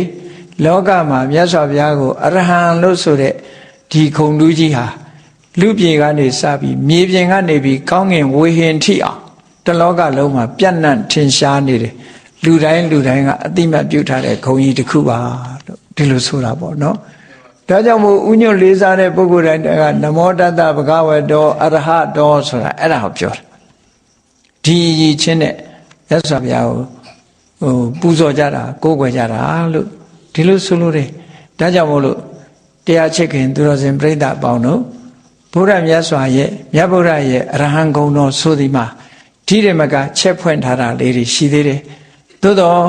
လောကမှာမြတ်စွာဘုရားကိုအရဟံလို့ဆိုတဲ့ဒီဂုဏ်တူးကြီးဟာလူပြေကနေစပြီးမြေပြင်ကနေပြီးကောင်းငင်ဝေဟင်ထိအောင်တလောကလုံးမှာပြန့်နှံ့ထင်ရှားနေတယ်လူတိုင်းကအတိမတ်ပြုထားတဲ့ဂုဏ်ကြီးတစ်ခုပါလို့ဒီလိုဆိုတာပေါ့နော်ဒါကြောင့်မို့ဥညွတ်လေးစားတဲ့ပုဂ္ဂိုလ်တိုင်းကနမောတတ္တဗုဒ္ဓဝတ္တောအရဟတောဆိုတာအဲ့ဒါကိုပြောတာဒီရည်ချင်းနဲ့ရသော်ဘုရားကိုပူဇော်ကြတာကိုးကွယ်ကြတာလို့ဒီလိုဆိုလို့တယ်ဒါကြောင့်မို့လို့တရားချစ်ခင်သူတော်စင်ပြိဿအပေါင်းတို့ဘုရားမြတ်စွာရဲ့မြတ်ဗုဒ္ဓရဲ့အရဟံဂုဏ်တော်ဆိုသည်မှာဒီရမကချက်ဖွင့်ထားတာလေးတွေရှိသေးတယ်သို့တော့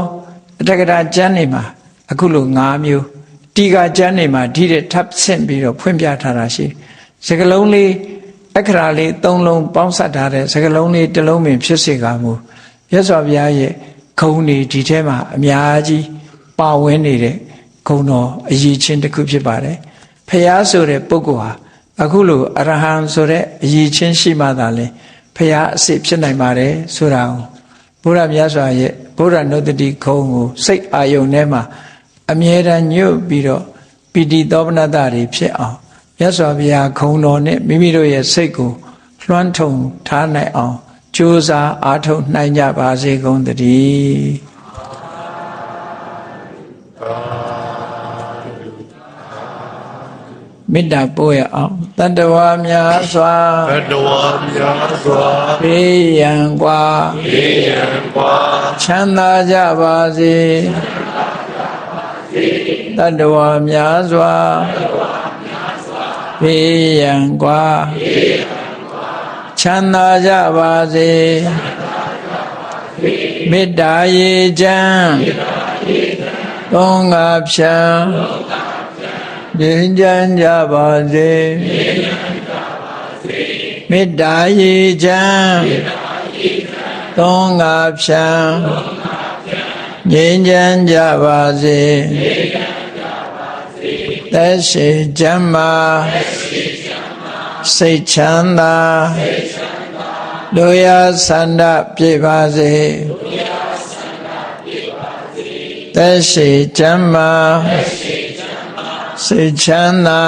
အတက္ကရာကျမ်းနေမှာအခုလို၅မျိုးတီကာကျမ်းနေမှာဒီတဲ့ထပ်ဆင့်ပြီးတော့ဖွင့်ပြထားတာရှိစကလုံးလေးအခရာလေး၃လုံးပေါင်းစပ်ထားတဲ့စကလုံးလေးတစ်လုံးပင်ဖြစ်စေကမူမြတ်စွာဘုရားရဲ့ဂုဏ်တွေဒီထဲမှာအများကြီးပါဝင်နေတဲ့ဂုဏ်တော်အရေးချင်းတစ်ခုဖြစ်ပါတယ်ဖျားဆိုတဲ့ပုဂ္ဂိုလ်ဟာအခုလိုအရဟံဆိုတဲ့အရေးချင်းရှိမှသာလေဖျားအစစ်ဖြစ်နိုင်ပါတယ်ဆိုတာကိုဘုရားမြတ်စွာရဲ့ဘုရားနုတ္တိဂုဏ်ကိုစိတ်အာယုန်ထဲမှာအမြဲတမ်းညွတ်ပြီးတော့ပိဋိသောပနတ္တတွေဖြစ်အောင်မြတ်စွာဘုရားဂုဏ်တော်နဲ့မိမိတို့ရဲ့စိတ်ကို လွှမ်းထုံထားနိုင်အောင်ကြိုးစားအားထုတ်နိုင်ကြပါစေကုန်သတည်းမေတ္တာပို့ရအောင်တတ္တဝါများစွာတတ္တဝါများစွာဘေးရန်กว่าချမ်းသာကြပါစေတတ္တဝါများစွာဘေးရန်กว่าချမ်းသာကြပါစေမေတ္တာရေချမ်းသုံးငါဖြံငြိမ်းချမ်းကြပါစေမေတ္တာရေချမ်းသုံးငါဖြံငြိမ်းချမ်းကြပါစေသက်ရှိချမ်းသာစိတ်ချမ်းသာလူရဆန္ဒပြည့်ပါစေသက်ရှိချမ်းသာစိတ်ချမ်းသာ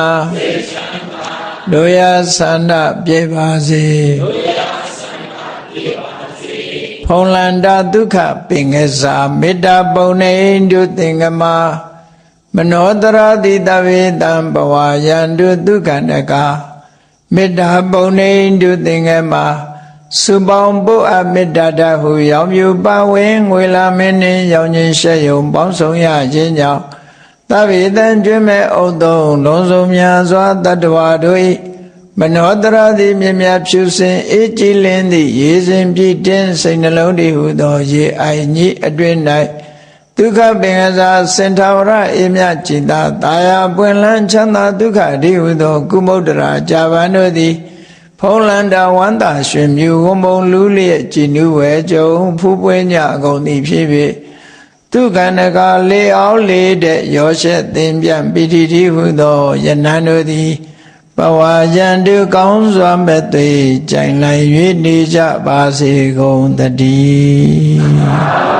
လူရဆန္ဒပြည့်ပါစေဖုံလန္တာဒုက္ခပင်ကစားမေတ္တာပုံနေတုသင်္ကမမနောတရတိတဝေတံဘဝယန္တုဒုက္ခနကမေတ္တာပုံနေတုသင်္ကမစုပေါင်းပုအမေတ္တာတဟုရောင်မြူပါဝင်ငွေလာမင်းနှင့်ရောင်ခြင်းရှက်ယုံပေါင်းဆောင်ရခြင်းကြောင့်သဗ္ဗေတံကျွမ်းမဲ့ဥဒ္ဒုံလုံးစုံများစွာတတ္တဝါတို့၏မနောတရသည်မြမြဖြူစင်အေးကြည်လင်းသည့်ရေစဉ်ပြည့်တင်းစိတ်နှလုံးတည်ဟုသောရေအိုင်ကြီးအတွင်၌ဒုက္ခပင်ကစားစင်ထာဝရအေးမြจิตာတာယာပွင့်လန်းချမ်းသာဒုက္ခတည်ဟုသောကုမုဒ္ဒရာဇာဗန်တို့သည်ဖုံးလန္တာဝန္တာရွှင်မြူဝုံမုံလူလျက်ကြည်နူးဝဲကြုံဖူးပွင့်ကြအကုန်သည်ဖြစ်ဖြစ်ဒုက္ခနကလေအောင်လေတဲ့ရောရှက်သင်ပြန်ပိဋိတိဟုသောယနန်တို့သည်ဘဝယံတုကောင်းစွာမဲ့သိကြိုင်လိုက်၍နေကြပါစေကုန်တည်း